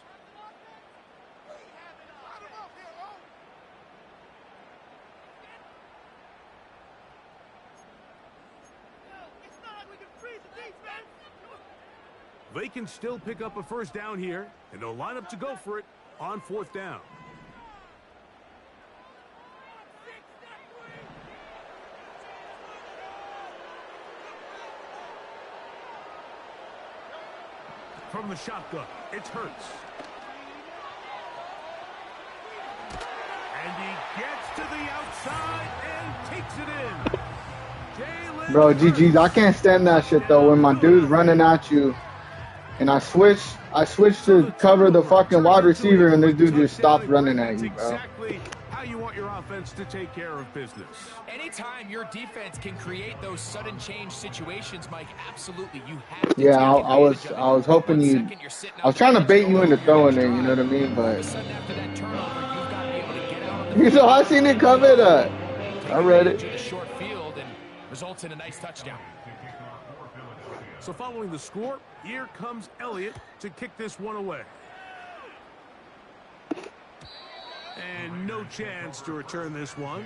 They can still pick up a first down here, and they'll line up to go for it on 4th down. from the shotgun. It's Hurts. And he gets to the outside and takes it in. Jalen Bro, GG's. I can't stand that shit though when my dude's running at you and I switch to cover the fucking wide receiver and this dude just stopped running at you, bro. Exactly how you want your offense to take care of business. Anytime your defense can create those sudden change situations, Mike, absolutely, you have to. Yeah, I was hoping you. I was trying to bait you into throwing it, you know what I mean? But you know, I seen it cover that. I read it. The short field and results in a nice touchdown. So following the score, here comes Elliott to kick this one away. And no chance to return this one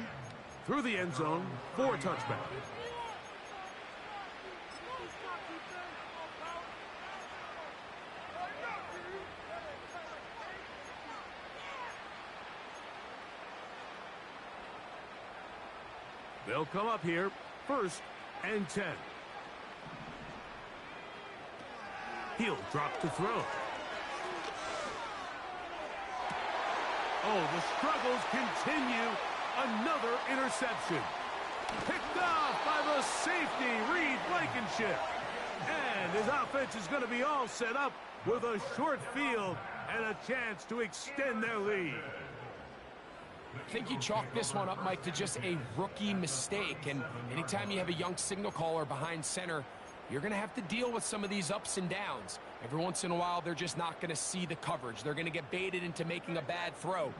through the end zone for a touchback. They'll come up here, 1st and 10. He'll drop to throw. Oh, the struggles continue. Another interception. Picked off by the safety, Reed Blankenship. And his offense is going to be all set up with a short field and a chance to extend their lead. I think you chalk this one up, Mike, to just a rookie mistake. And anytime you have a young signal caller behind center, you're going to have to deal with some of these ups and downs. Every once in a while, they're just not going to see the coverage. They're going to get baited into making a bad throw.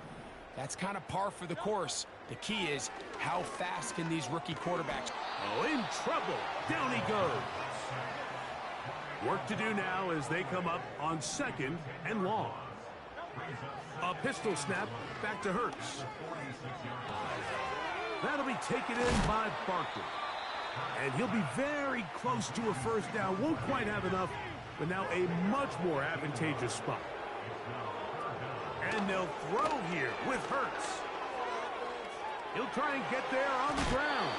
That's kind of par for the course. The key is, how fast can these rookie quarterbacks? Oh, in trouble. Down he goes. Work to do now as they come up on 2nd and long. A pistol snap back to Hurts. That'll be taken in by Barkley. And he'll be very close to a 1st down. Won't quite have enough, but now a much more advantageous spot. And they'll throw here with Hurts. He'll try and get there on the ground.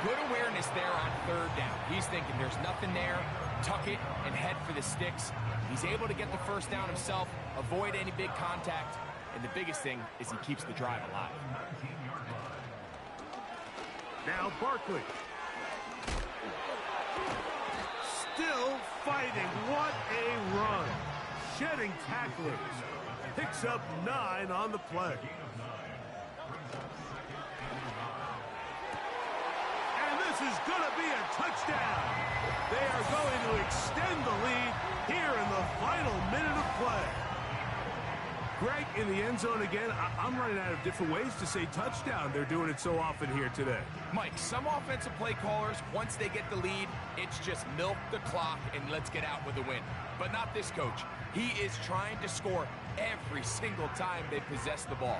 Good awareness there on 3rd down. He's thinking there's nothing there. Tuck it and head for the sticks. He's able to get the 1st down himself, avoid any big contact, and the biggest thing is he keeps the drive alive. Now Barkley. Still fighting. What a run. Shedding tacklers. Picks up 9 on the play. And this is going to be a touchdown. They are going to extend the lead here in the final minute of play. Greg, in the end zone again, I'm running out of different ways to say touchdown. They're doing it so often here today. Mike, some offensive play callers, once they get the lead, it's just milk the clock and let's get out with a win. But not this coach. He is trying to score every single time they possess the ball.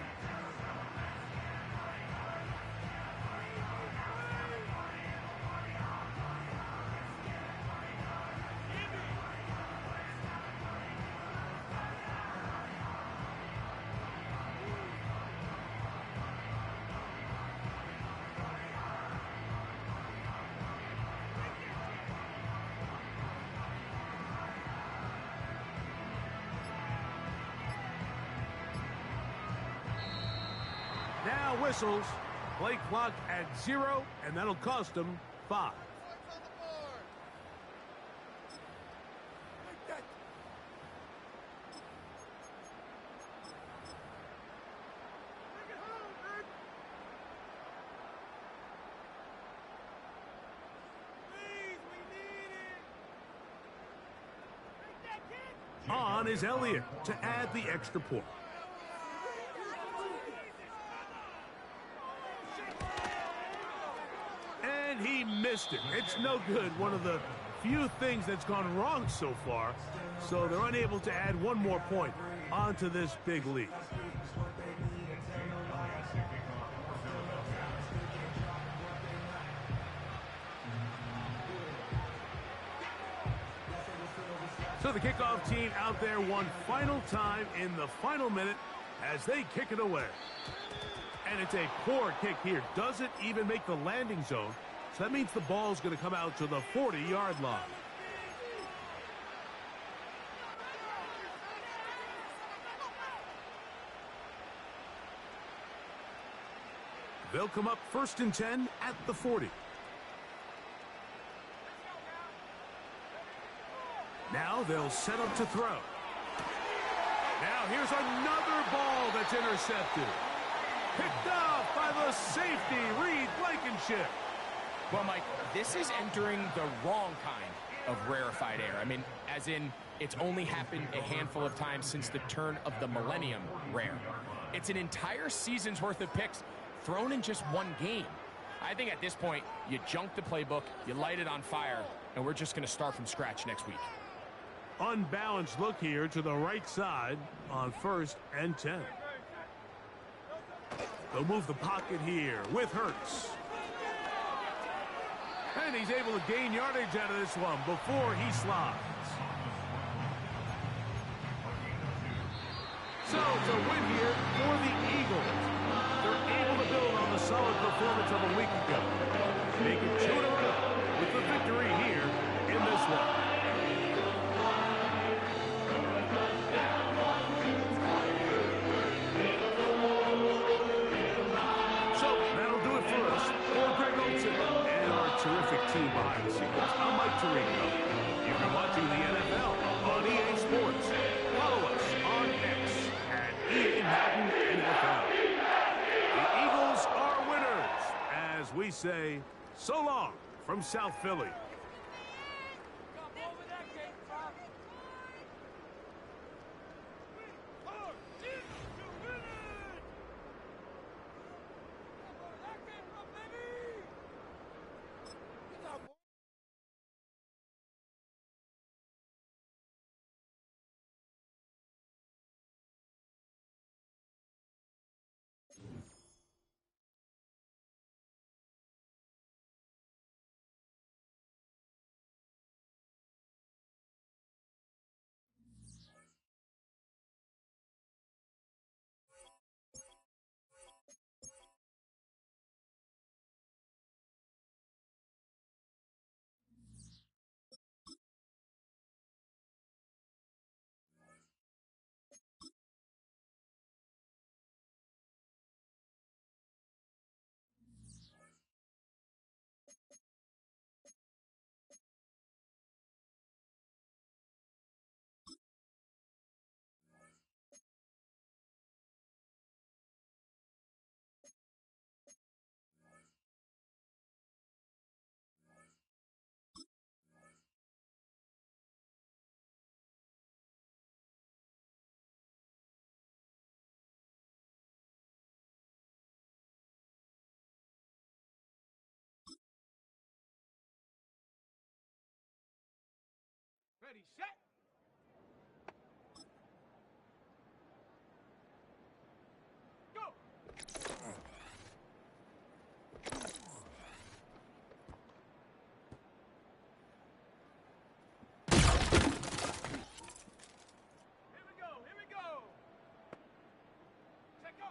Now whistles. Play clock at 0, and that'll cost them 5. On is Elliott to add the extra point. And he missed it. It's no good. One of the few things that's gone wrong so far. So they're unable to add one more point onto this big lead. So the kickoff team out there one final time in the final minute as they kick it away. And it's a poor kick here. Doesn't even make the landing zone. So that means the ball's going to come out to the 40-yard line. They'll come up 1st and 10 at the 40. Now they'll set up to throw. Now here's another ball that's intercepted. Picked off by the safety, Reed Blankenship. Well, Mike, this is entering the wrong kind of rarefied air. I mean, as in, it's only happened a handful of times since the turn of the millennium rare. It's an entire season's worth of picks thrown in just one game. I think at this point, you junk the playbook, you light it on fire, and we're just going to start from scratch next week. Unbalanced look here to the right side on 1st and 10. They'll move the pocket here with Hurts. And he's able to gain yardage out of this one before he slides. So it's a win here for the Eagles. They're able to build on the solid performance of a week ago. They can 2 in a row with the victory here in this one. Terrific team behind the scenes. I'm Mike Tirico. You've been watching the NFL on EA Sports. Follow us on X at EA Madden NFL. The Eagles are winners, as we say, so long from South Philly. Ready, set. Go. Here we go. Set, go.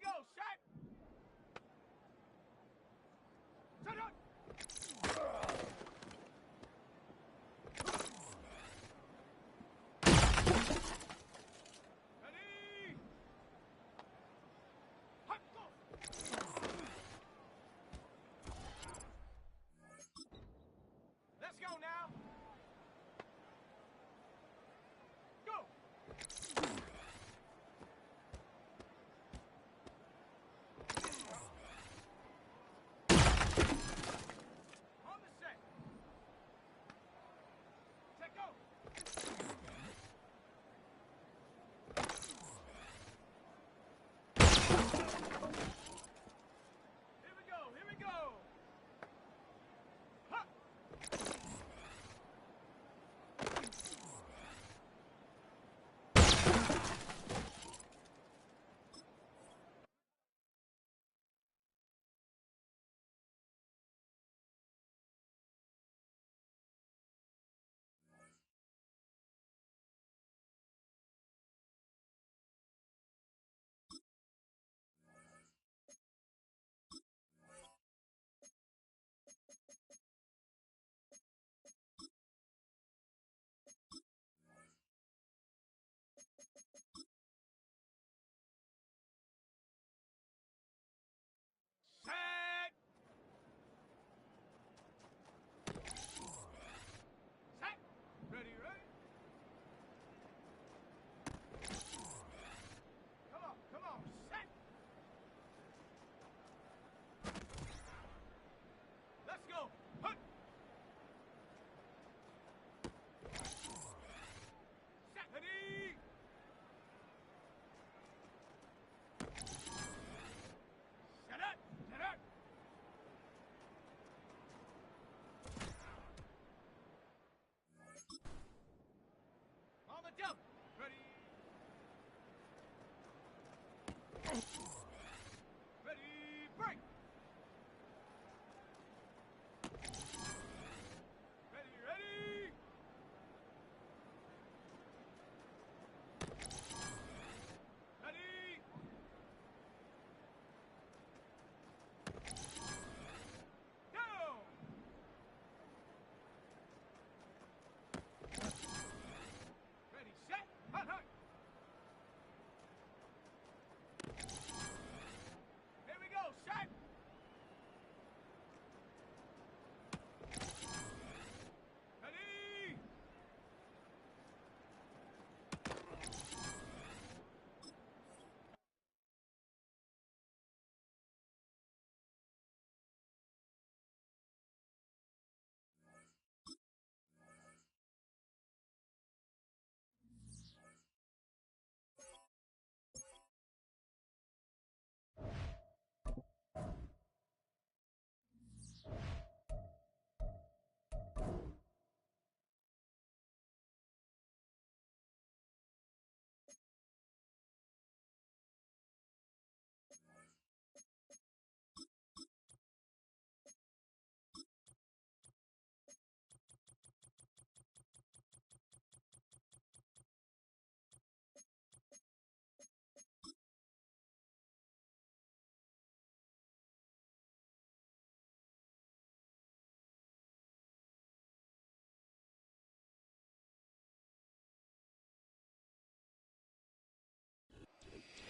go, set. Set up. Ready. Hot, go. Let's go now. Go. On the set. Set go. Here we go. Here we go. Ha. Set. Set. Ready, ready. Come on, set. Let's go. Hut. Set. Ready. Set up. Set up. On the jump. Ready. Ready, break. Ready, ready. Ready. Go. Ready, set, hut, hut. Here we go, set. Ready.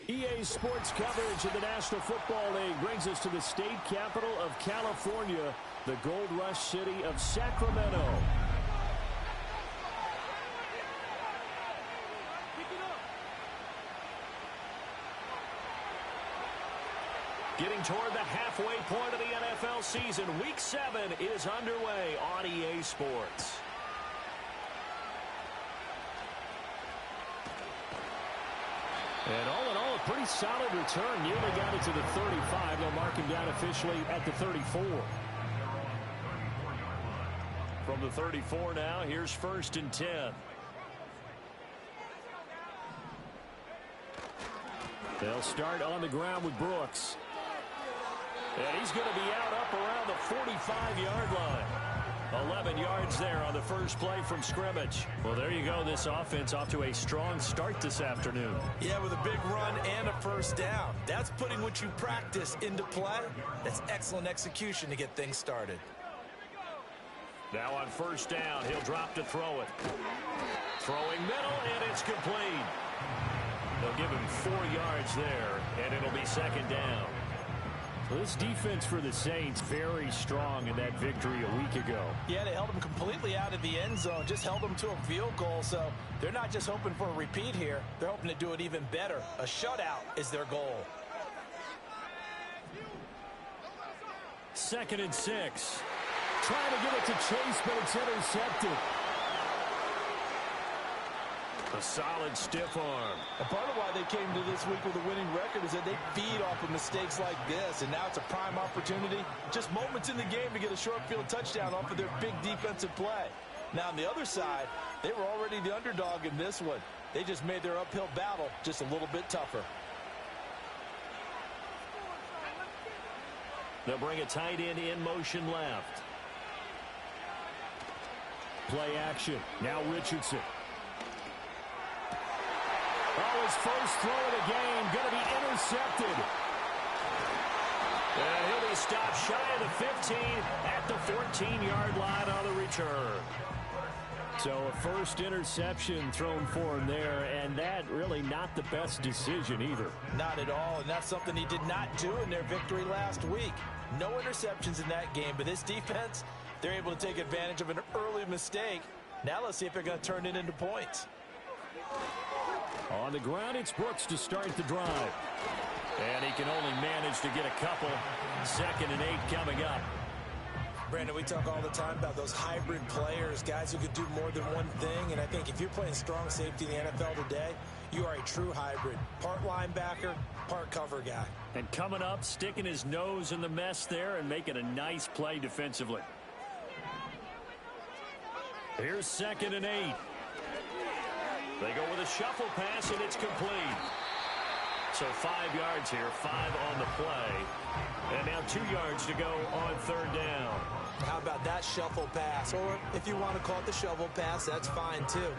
EA Sports coverage of the National Football League brings us to the state capital of California, the gold rush city of Sacramento. Getting toward the halfway point of the NFL season, Week 7 is underway on EA Sports. And all in all, a pretty solid return. Nearly got it to the 35. They'll mark him down officially at the 34. From the 34 now, here's 1st and 10. They'll start on the ground with Brooks. And he's going to be out up around the 45-yard line. 11 yards there on the first play from scrimmage. Well, there you go. This offense off to a strong start this afternoon. Yeah, with a big run and a first down. That's putting what you practice into play. That's excellent execution to get things started. Now on first down, he'll drop to throw it. Throwing middle, and it's complete. They'll give him 4 yards there, and it'll be second down. So this defense for the Saints very strong in that victory a week ago. Yeah, they held them completely out of the end zone, just held them to a field goal. So they're not just hoping for a repeat here. They're hoping to do it even better. A shutout is their goal. 2nd and 6. Trying to get it to Chase, but it's intercepted. A solid stiff arm. And part of why they came to this week with a winning record is that they feed off of mistakes like this, and now it's a prime opportunity, just moments in the game to get a short field touchdown off of their big defensive play. Now on the other side, they were already the underdog in this one. They just made their uphill battle just a little bit tougher. They'll bring a tight end in motion left. Play action. Now Richardson. Oh, his first throw of the game going to be intercepted. And he'll be stopped shy of the 15 at the 14-yard line on the return. So a first interception thrown for him there, and that really not the best decision either. Not at all, and that's something he did not do in their victory last week. No interceptions in that game, but this defense, they're able to take advantage of an early mistake. Now let's see if they're going to turn it into points. On the ground, it's Brooks to start the drive. And he can only manage to get a couple. 2nd and 8 coming up. Brandon, we talk all the time about those hybrid players, guys who could do more than one thing. And I think if you're playing strong safety in the NFL today, you are a true hybrid. Part linebacker, part cover guy. And coming up, sticking his nose in the mess there and making a nice play defensively. Here's 2nd and 8. They go with a shuffle pass, and it's complete. So 5 yards here, 5 on the play. And now 2 yards to go on 3rd down. How about that shuffle pass? Or if you want to call it the shovel pass, that's fine too.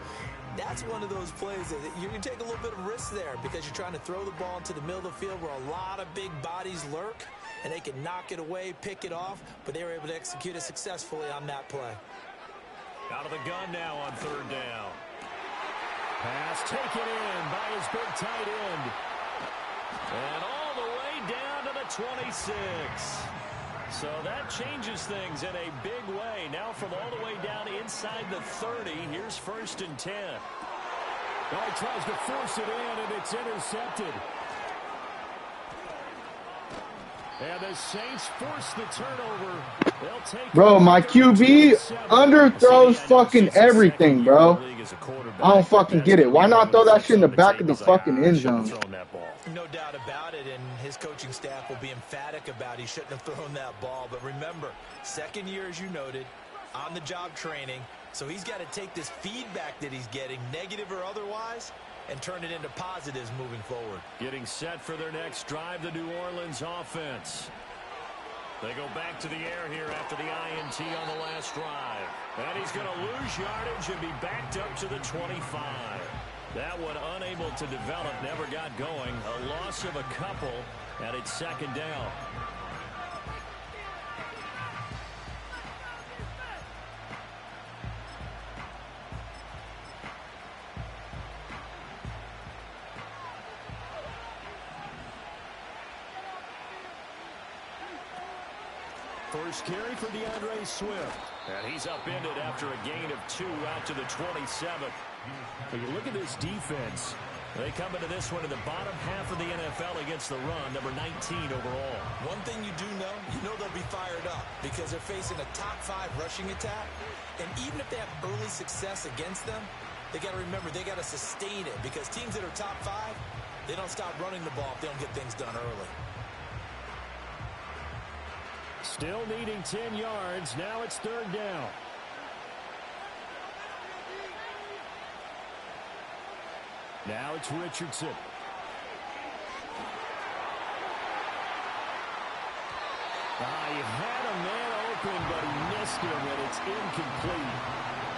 That's one of those plays that you can take a little bit of risk there because you're trying to throw the ball into the middle of the field where a lot of big bodies lurk, and they can knock it away, pick it off, but they were able to execute it successfully on that play. Out of the gun now on 3rd down. Pass taken in by his big tight end. And all the way down to the 26. So that changes things in a big way. Now from all the way down inside the 30, here's 1st and 10. Oh, he tries to force it in, and it's intercepted. And the Saints force the turnover. They'll take Bro, my QB underthrows fucking everything, bro. I don't fucking get it. Why not throw that shit in the back of the fucking end zone? No doubt about it, and his coaching staff will be emphatic about he shouldn't have thrown that ball. But remember, 2nd year, as you noted, on-the-job training. So he's got to take this feedback that he's getting, negative or otherwise, and turn it into positives moving forward. Getting set for their next drive, the New Orleans offense. They go back to the air here after the INT on the last drive. And he's going to lose yardage and be backed up to the 25. That one unable to develop, never got going. A loss of a couple, and it's 2nd down. First carry for DeAndre Swift. And he's upended after a gain of 2 out to the 27. When you look at this defense, they come into this one in the bottom half of the NFL against the run, number 19 overall. One thing you do know, they'll be fired up because they're facing a top 5 rushing attack. And even if they have early success against them, they got to remember they got to sustain it because teams that are top 5, they don't stop running the ball if they don't get things done early. Still needing 10 yards. Now it's 3rd down. Now it's Richardson. He had a man open, but he missed him, and it's incomplete.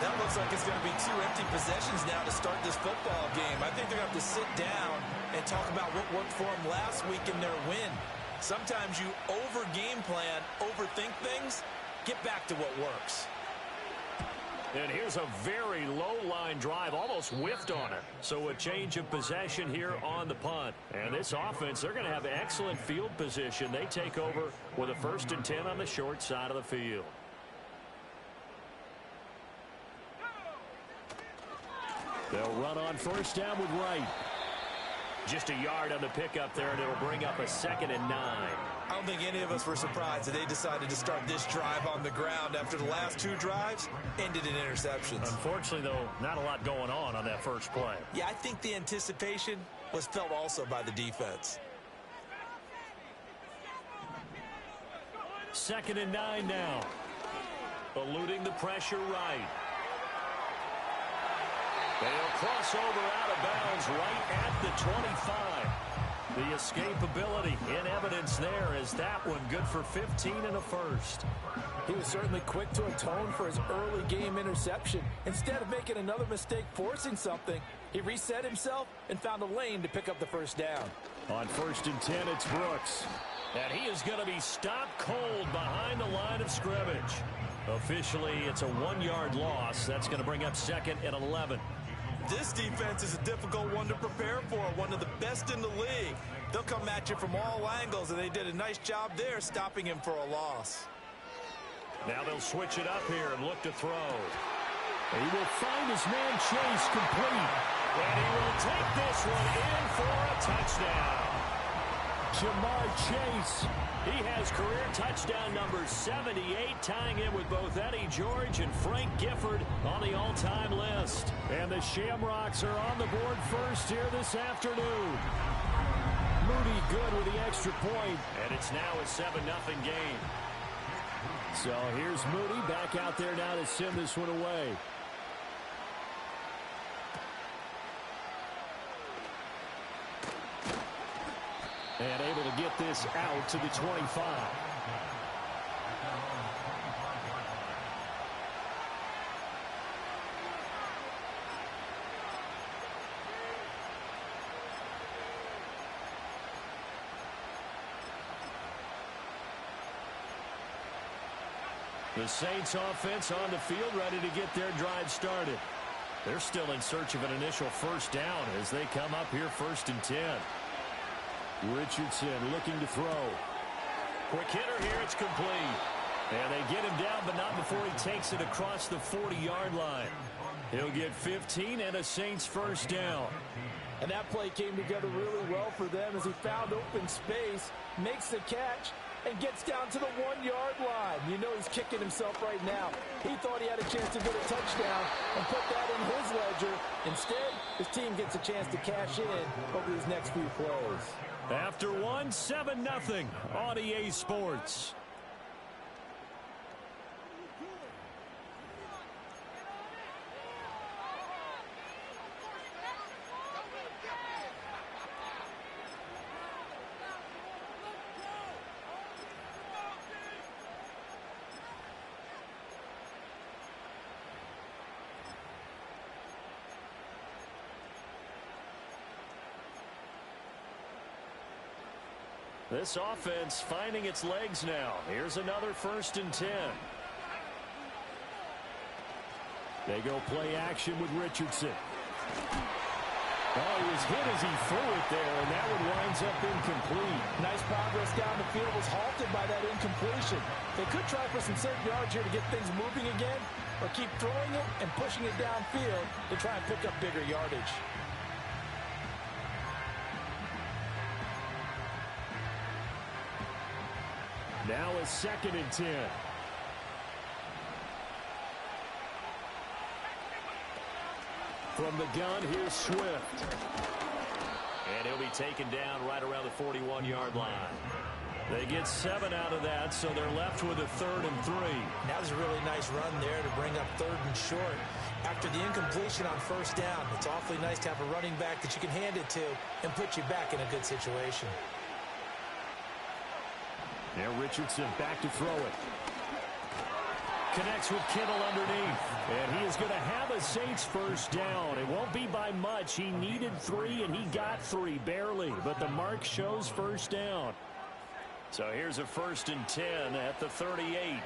That looks like it's going to be 2 empty possessions now to start this football game. I think they're going to have to sit down and talk about what worked for them last week in their win. Sometimes you over-game plan, overthink things, get back to what works. And here's a very low-line drive, almost whiffed on it. So a change of possession here on the punt. And this offense, they're going to have excellent field position. They take over with a 1st and 10 on the short side of the field. They'll run on 1st down with Wright. Just a yard on the pickup there, and it'll bring up a 2nd and 9. I don't think any of us were surprised that they decided to start this drive on the ground after the last 2 drives ended in interceptions. Unfortunately, though, not a lot going on that first play. Yeah, I think the anticipation was felt also by the defense. 2nd and 9 now. Eluding the pressure right. They'll cross over out of bounds right at the 25. The escapability in evidence there as that one good for 15 and a 1st. He was certainly quick to atone for his early game interception. Instead of making another mistake forcing something, he reset himself and found a lane to pick up the 1st down. On 1st and 10, it's Brooks. And he is going to be stopped cold behind the line of scrimmage. Officially, it's a 1-yard loss. That's going to bring up 2nd and 11. This defense is a difficult one to prepare for, one of the best in the league. They'll come at you from all angles, and they did a nice job there stopping him for a loss. Now they'll switch it up here and look to throw. He will find his man Chase complete. And he will take this one in for a touchdown. Jamar Chase. He has career touchdown number 78, tying in with both Eddie George and Frank Gifford on the all-time list. And the Shamrocks are on the board first here this afternoon. Moody good with the extra point, and it's now a 7-0 game. So here's Moody back out there now to send this one away. And able to get this out to the 25. The Saints offense on the field ready to get their drive started. They're still in search of an initial 1st down as they come up here 1st and 10. Richardson looking to throw. Quick hitter here, it's complete. And they get him down, but not before he takes it across the 40-yard line. He'll get 15 and a Saints 1st down. And that play came together really well for them as he found open space, makes the catch, and gets down to the 1-yard line. You know he's kicking himself right now. He thought he had a chance to get a touchdown and put that in his ledger. Instead, his team gets a chance to cash in over these next few plays. After 7-0 on EA Sports. This offense finding its legs now. Here's another 1st and 10. They go play action with Richardson. Oh, he was hit as he threw it there, and that one winds up incomplete. Nice progress down the field was halted by that incompletion. They could try for some certain yards here to get things moving again, or keep throwing it and pushing it downfield to try and pick up bigger yardage. Now a 2nd and 10. From the gun, here's Swift. And he'll be taken down right around the 41-yard line. They get 7 out of that, so they're left with a 3rd and 3. That was a really nice run there to bring up 3rd and short. After the incompletion on 1st down, it's awfully nice to have a running back that you can hand it to and put you back in a good situation. Now Richardson back to throw it. connects with Kittle underneath. And he is going to have a Saints first down. It won't be by much. He needed 3, and he got 3, barely. But the mark shows first down. So here's a 1st and 10 at the 38.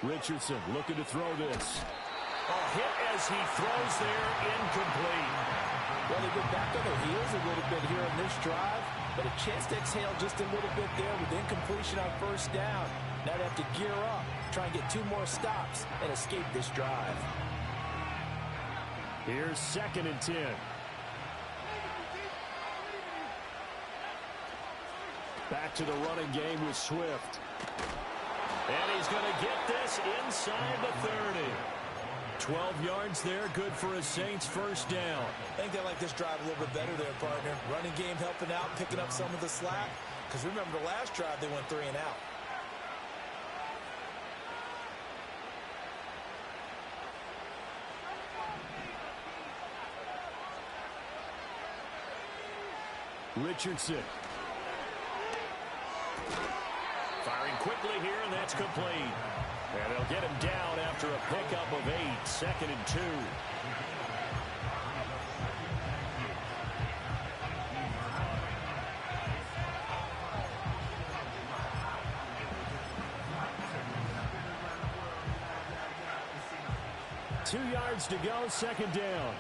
Richardson looking to throw this. Hit as he throws there, incomplete. Well, they've been back on their heels a little bit here in this drive, but a chance to exhale just a little bit there with incompletion on first down. Now they have to gear up, try and get 2 more stops, and escape this drive. Here's 2nd and 10. Back to the running game with Swift. And he's going to get this inside the 30. 12 yards there, good for a Saints first down. I think they like this drive a little bit better there, partner. Running game helping out, picking up some of the slack. Because remember, the last drive, they went 3 and out. Richardson. Firing quickly here, and that's complete. And they'll get him down after a pickup of 8, 2nd and 2. Two yards to go, 2nd down.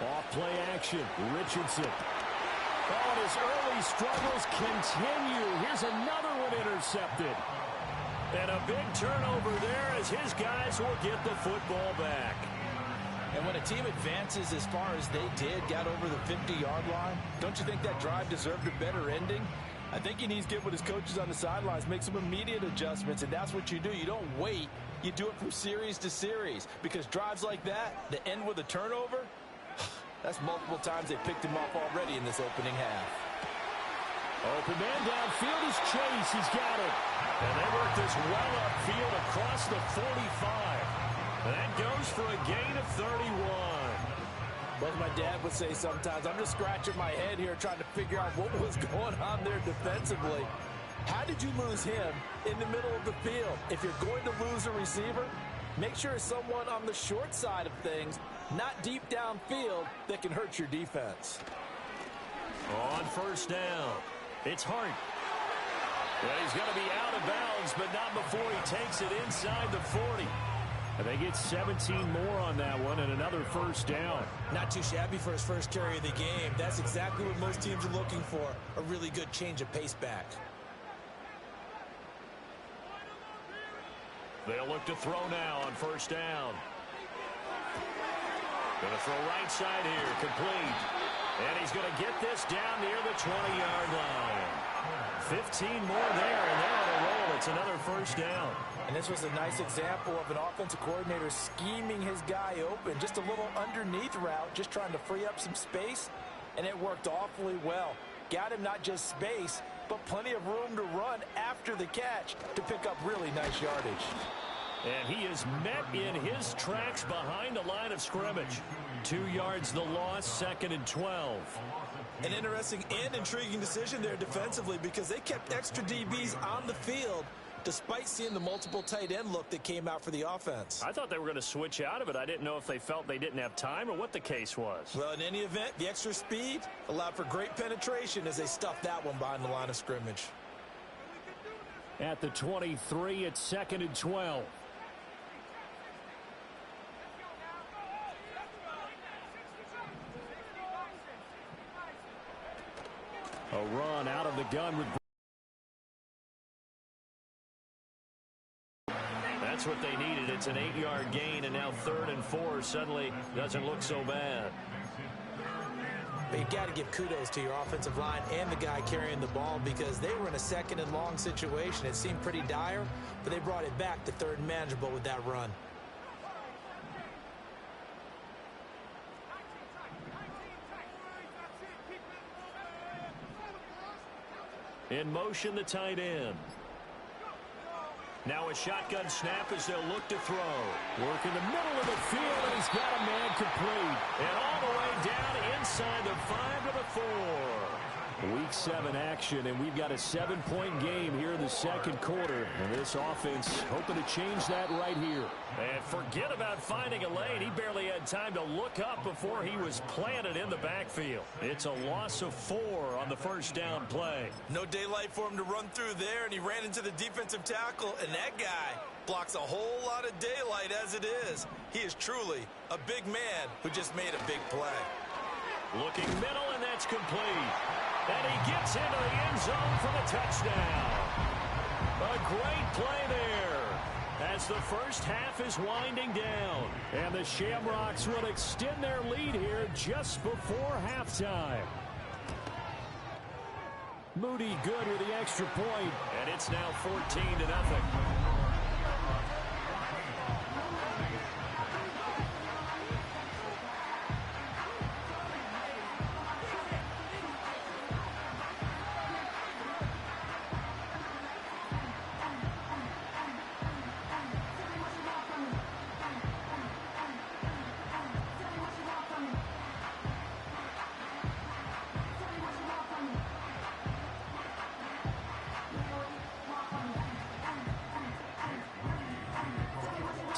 Off play action, Richardson. Oh, and his early struggles continue. Here's another one intercepted. And a big turnover there as his guys will get the football back. And when a team advances as far as they did, got over the 50-yard line, don't you think that drive deserved a better ending? I think he needs to get with his coaches on the sidelines, make some immediate adjustments, and that's what you do. You don't wait. You do it from series to series, because drives like that end with a turnover, that's multiple times they picked him off already in this opening half. Open man downfield is Chase. He's got it. And they work this well upfield across the 45. And that goes for a gain of 31. But my dad would say sometimes, I'm just scratching my head here trying to figure out what was going on there defensively. How did you lose him in the middle of the field? If you're going to lose a receiver, make sure it's someone on the short side of things, not deep downfield, that can hurt your defense. On first down, it's Hart. Well, he's going to be out of bounds, but not before he takes it inside the 40. And they get 17 more on that one and another first down. Not too shabby for his first carry of the game. That's exactly what most teams are looking for, a really good change of pace back. They'll look to throw now on first down. Going to throw right side here, complete. And he's going to get this down near the 20-yard line. 15 more there, and they're on a roll. It's another first down. And this was a nice example of an offensive coordinator scheming his guy open. Just a little underneath route, just trying to free up some space, and it worked awfully well. Got him not just space, but plenty of room to run after the catch to pick up really nice yardage. And he is met in his tracks behind the line of scrimmage. 2 yards the loss, 2nd and 12. An interesting and intriguing decision there defensively, because they kept extra DBs on the field despite seeing the multiple tight end look that came out for the offense. I thought they were going to switch out of it. I didn't know if they felt they didn't have time or what the case was. Well, in any event, the extra speed allowed for great penetration as they stuffed that one behind the line of scrimmage. At the 23, it's 2nd and 12. A run out of the gun with... That's what they needed. It's an 8-yard gain, and now 3rd and 4 suddenly doesn't look so bad. But you got to give kudos to your offensive line and the guy carrying the ball, because they were in a 2nd and long situation. It seemed pretty dire, but they brought it back to 3rd and manageable with that run. In motion, the tight end. Now a shotgun snap as they'll look to throw. Work in the middle of the field, and he's got a man complete. And all the way down inside the 5 to the 4. Week 7 action, and we've got a 7-point game here in the second quarter. And this offense hoping to change that right here. And forget about finding a lane. He barely had time to look up before he was planted in the backfield. It's a loss of 4 on the first down play. No daylight for him to run through there, and he ran into the defensive tackle, and that guy blocks a whole lot of daylight as it is. He is truly a big man who just made a big play. Looking middle, and that's complete. And he gets into the end zone for the touchdown. A great play there as the first half is winding down. And the Shamrocks will extend their lead here just before halftime. Moody good with the extra point, and it's now 14-0.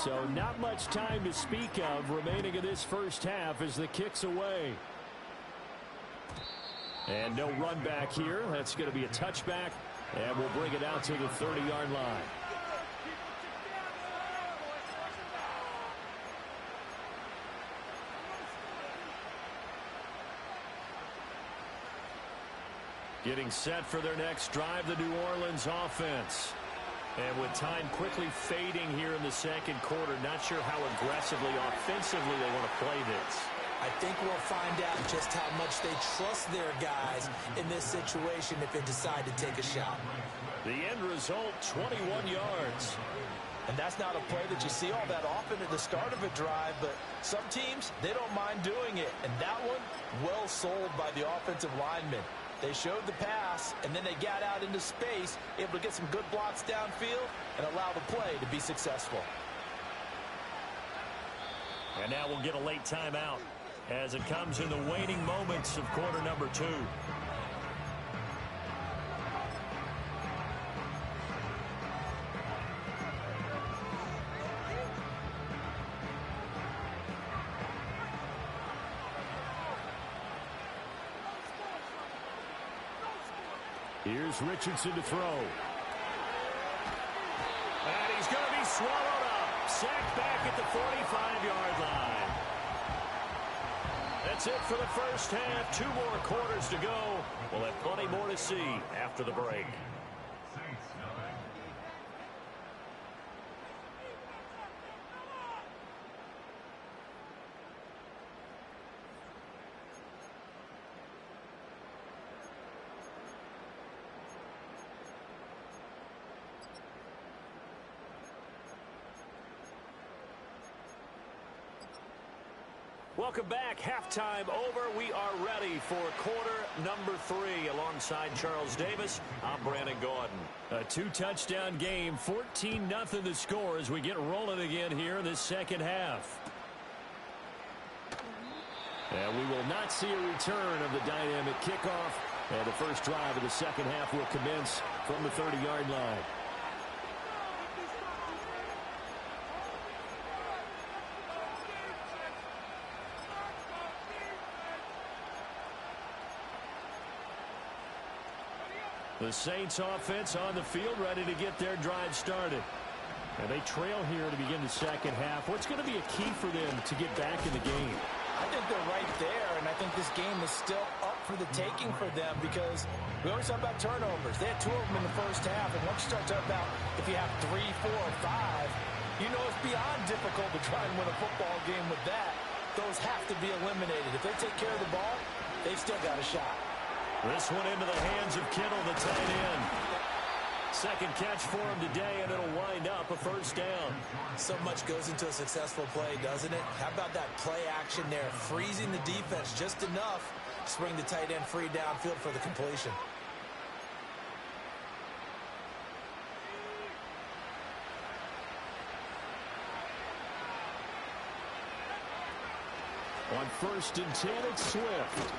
So not much time to speak of remaining in this first half as the kick's away. And no run back here. That's going to be a touchback. And we'll bring it out to the 30-yard line. Getting set for their next drive, the New Orleans offense. And with time quickly fading here in the second quarter, not sure how aggressively, offensively they want to play this. I think we'll find out just how much they trust their guys in this situation if they decide to take a shot. The end result, 21 yards. And that's not a play that you see all that often at the start of a drive, but some teams, they don't mind doing it. And that one, well sold by the offensive lineman. They showed the pass, and then they got out into space, able to get some good blocks downfield and allow the play to be successful. And now we'll get a late timeout as it comes in the waning moments of quarter number 2. Here's Richardson to throw. And he's going to be swallowed up. Sacked back at the 45-yard line. That's it for the first half. 2 more quarters to go. We'll have plenty more to see after the break. Welcome back. Halftime over. We are ready for quarter number 3. Alongside Charles Davis, I'm Brandon Gordon. A 2-touchdown game, 14-0 the score as we get rolling again here in this second half. And we will not see a return of the dynamic kickoff. And the first drive of the second half will commence from the 30-yard line. The Saints offense on the field ready to get their drive started. And they trail here to begin the second half. What's going to be a key for them to get back in the game? I think they're right there, and I think this game is still up for the taking for them because we always talk about turnovers. They had 2 of them in the first half, and once you start talking about if you have 3, 4, or 5, you know it's beyond difficult to try and win a football game with that. Those have to be eliminated. If they take care of the ball, they've still got a shot. This one into the hands of Kittle, the tight end. Second catch for him today, and it'll wind up a first down. So much goes into a successful play, doesn't it? How about that play action there? Freezing the defense just enough to bring the tight end free downfield for the completion. On 1st and 10, it's Swift.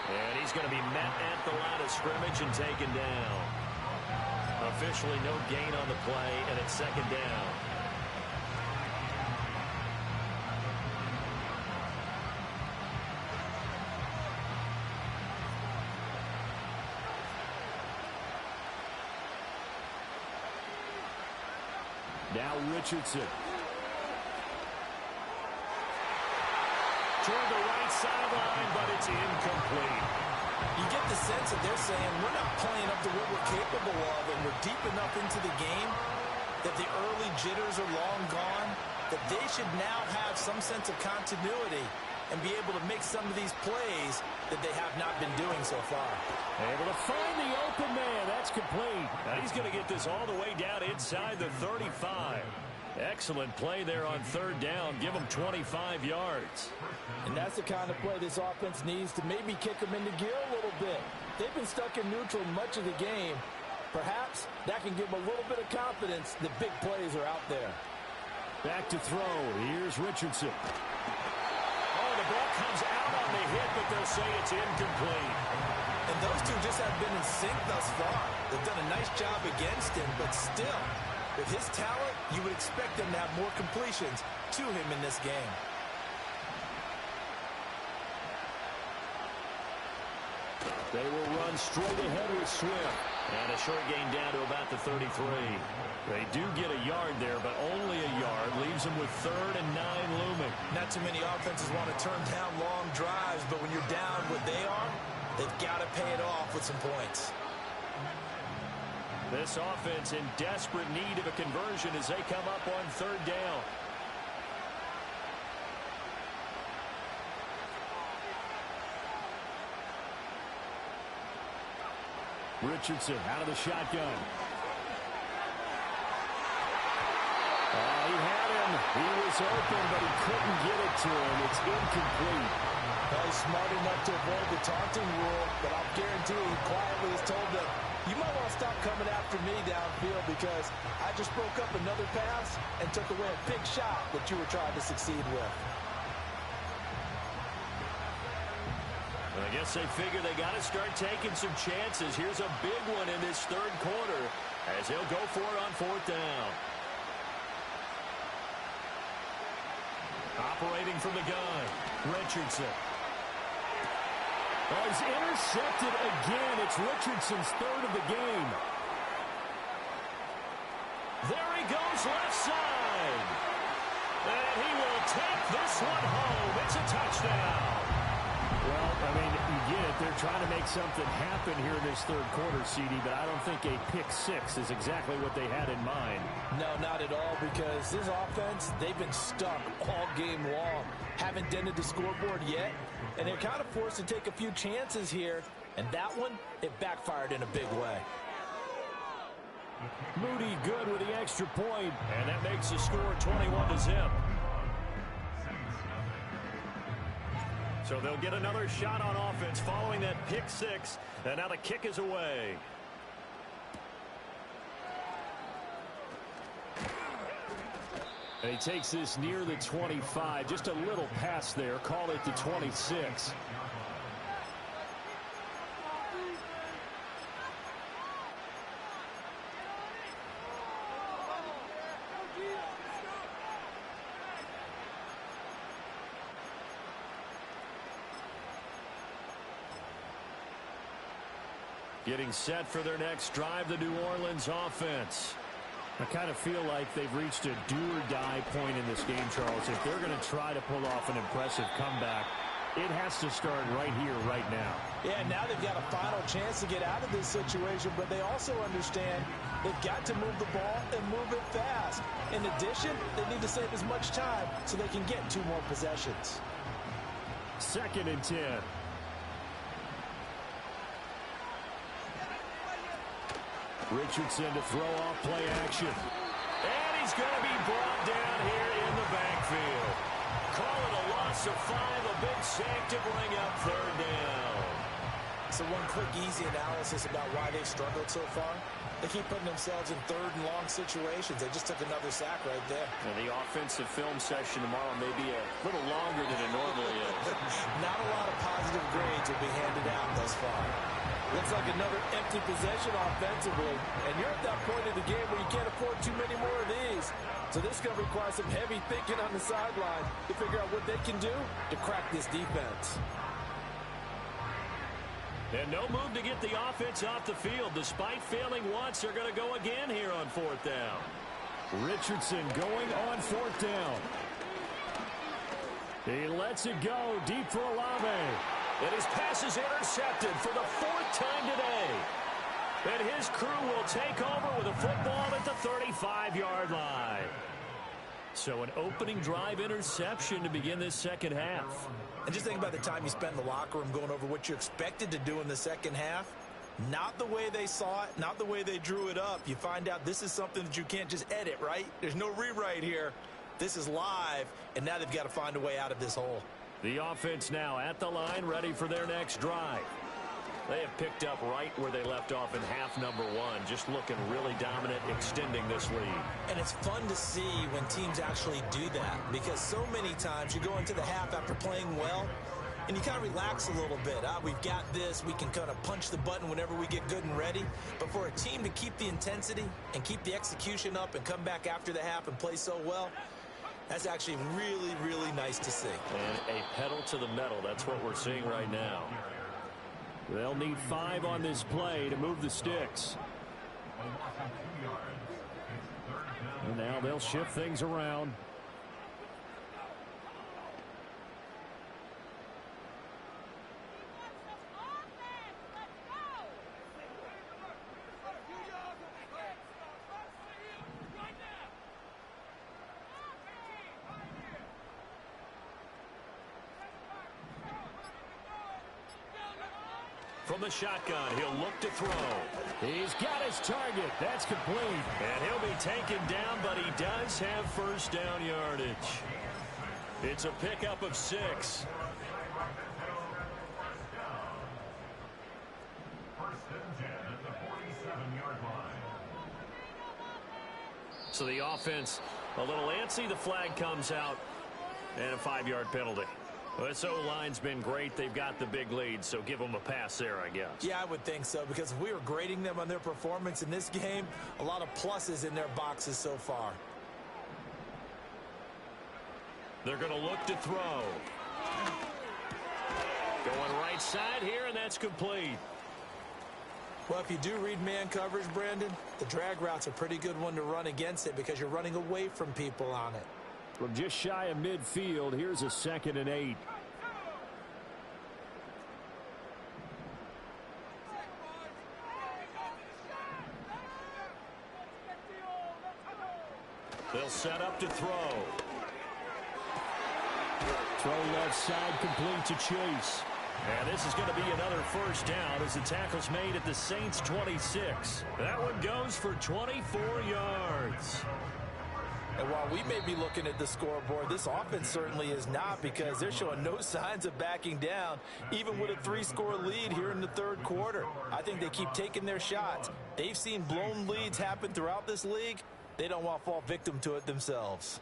And he's going to be met at the line of scrimmage and taken down. Officially no gain on the play, and it's second down. Now Richardson. Toward the right sideline, but it's incomplete. You get the sense that they're saying we're not playing up to what we're capable of, and we're deep enough into the game that the early jitters are long gone, that they should now have some sense of continuity and be able to make some of these plays that they have not been doing so far. Able to find the open man. That's complete. Now he's going to get this all the way down inside the 35. Excellent play there on third down. Give them 25 yards. And that's the kind of play this offense needs to maybe kick them into gear a little bit. They've been stuck in neutral much of the game. Perhaps that can give them a little bit of confidence that big plays are out there. Back to throw. Here's Richardson. Oh, the ball comes out on the hit, but they'll say it's incomplete. And those two just have been in sync thus far. They've done a nice job against him, but still, with his talent, you would expect them to have more completions to him in this game. They will run straight ahead with Swift. And a short gain down to about the 33. They do get a yard there, but only a yard. Leaves them with 3rd and 9 looming. Not too many offenses want to turn down long drives, but when you're down what they are, they've got to pay it off with some points. This offense in desperate need of a conversion as they come up on 3rd down. Richardson out of the shotgun. He had him. He was open, but he couldn't get it to him. It's incomplete. Well, he's smart enough to avoid the taunting rule, but I'll guarantee he quietly has told them, you might want to stop coming after me downfield because I just broke up another pass and took away a big shot that you were trying to succeed with. I guess they figure they got to start taking some chances. Here's a big one in this 3rd quarter as they'll go for it on 4th down. Operating from the gun, Richardson. Oh, he's intercepted again. It's Richardson's 3rd of the game. There he goes left side. And he will take this one home. It's a touchdown. Well, I mean, you get it. They're trying to make something happen here in this 3rd quarter, CD, but I don't think a pick 6 is exactly what they had in mind. No, not at all, because this offense, they've been stuck all game long. Haven't dented the scoreboard yet, and they're kind of forced to take a few chances here, and that one, it backfired in a big way. Moody good with the extra point, and that makes the score 21-0. So they'll get another shot on offense following that pick 6, and now the kick is away. And he takes this near the 25, just a little pass there, call it the 26. Getting set for their next drive, the New Orleans offense. I kind of feel like they've reached a do-or-die point in this game, Charles. If they're going to try to pull off an impressive comeback, it has to start right here, right now. Yeah, now they've got a final chance to get out of this situation, but they also understand they've got to move the ball and move it fast. In addition, they need to save as much time so they can get 2 more possessions. 2nd and 10. Richardson to throw off play action. And he's going to be brought down here in the backfield. Call it a loss of 5, a big sack to bring up 3rd down. So one quick, easy analysis about why they've struggled so far. They keep putting themselves in 3rd and long situations. They just took another sack right there. And the offensive film session tomorrow may be a little longer than it normally is. Not a lot of positive grades points will be handed out thus far. Looks like another empty possession offensively, and you're at that point in the game where you can't afford too many more of these. So this is going to require some heavy thinking on the sideline to figure out what they can do to crack this defense. And no move to get the offense off the field. Despite failing once, they're going to go again here on 4th down. Richardson going on 4th down. He lets it go deep for Olave. And his pass is intercepted for the 4th time today. And his crew will take over with a football at the 35-yard line. So an opening drive interception to begin this second half. And just think about the time you spent in the locker room going over what you expected to do in the second half. Not the way they saw it, not the way they drew it up. You find out this is something that you can't just edit, right? There's no rewrite here. This is live, and now they've got to find a way out of this hole. The offense now at the line, ready for their next drive. They have picked up right where they left off in half number 1, just looking really dominant, extending this lead. And it's fun to see when teams actually do that, because so many times you go into the half after playing well, and you kind of relax a little bit. We've got this. We can kind of punch the button whenever we get good and ready. But for a team to keep the intensity and keep the execution up and come back after the half and play so well, that's actually really, really nice to see. And a pedal to the metal. That's what we're seeing right now. They'll need 5 on this play to move the sticks. And now they'll shift things around. From the shotgun, he'll look to throw. He's got his target. That's complete. And he'll be taken down, but he does have first down yardage. It's a pickup of 6. So the offense a little antsy. The flag comes out, and a 5-yard penalty. Well, this O-line's been great. They've got the big lead, so give them a pass there, I guess. Yeah, I would think so, because if we were grading them on their performance in this game, a lot of pluses in their boxes so far. They're going to look to throw. Going right side here, and that's complete. Well, if you do read man coverage, Brandon, the drag route's a pretty good one to run against it because you're running away from people on it. From just shy of midfield, here's a 2nd and 8. They'll set up to throw. Throw left side, complete to Chase. And this is going to be another first down as the tackle's made at the Saints' 26. That one goes for 24 yards. And while we may be looking at the scoreboard, this offense certainly is not, because they're showing no signs of backing down, even with a 3-score lead here in the 3rd quarter. I think they keep taking their shots. They've seen blown leads happen throughout this league. They don't want to fall victim to it themselves.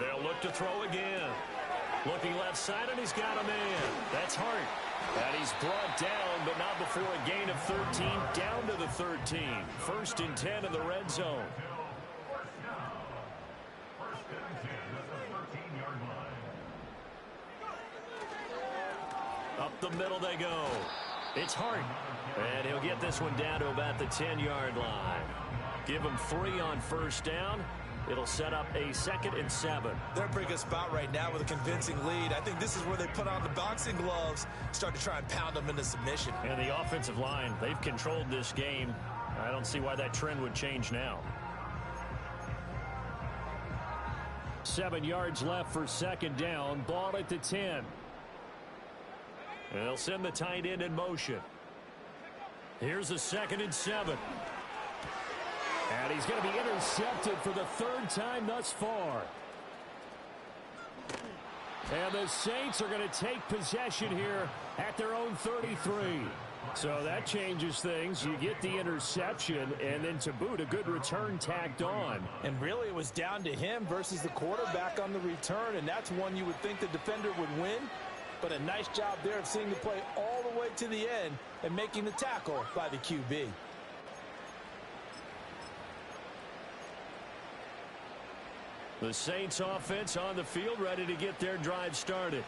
They'll look to throw again. Looking left side, and he's got a man. That's Hart. And he's brought down, but not before a gain of 13, down to the 13. 1st and 10 in the red zone. Up the middle they go. It's Hart. And he'll get this one down to about the 10-yard line. Give him 3 on first down. It'll set up a 2nd and 7. They're in a pretty good spot right now with a convincing lead. I think this is where they put on the boxing gloves, start to try and pound them into submission. And the offensive line, they've controlled this game. I don't see why that trend would change now. 7 yards left for 2nd down. Ball at the 10. And they'll send the tight end in motion. Here's a 2nd and 7. And he's going to be intercepted for the 3rd time thus far. And the Saints are going to take possession here at their own 33. So that changes things. You get the interception, and then to boot, a good return tacked on. And really, it was down to him versus the quarterback on the return, and that's one you would think the defender would win. But a nice job there of seeing the play all the way to the end and making the tackle by the QB. The Saints offense on the field, ready to get their drive started.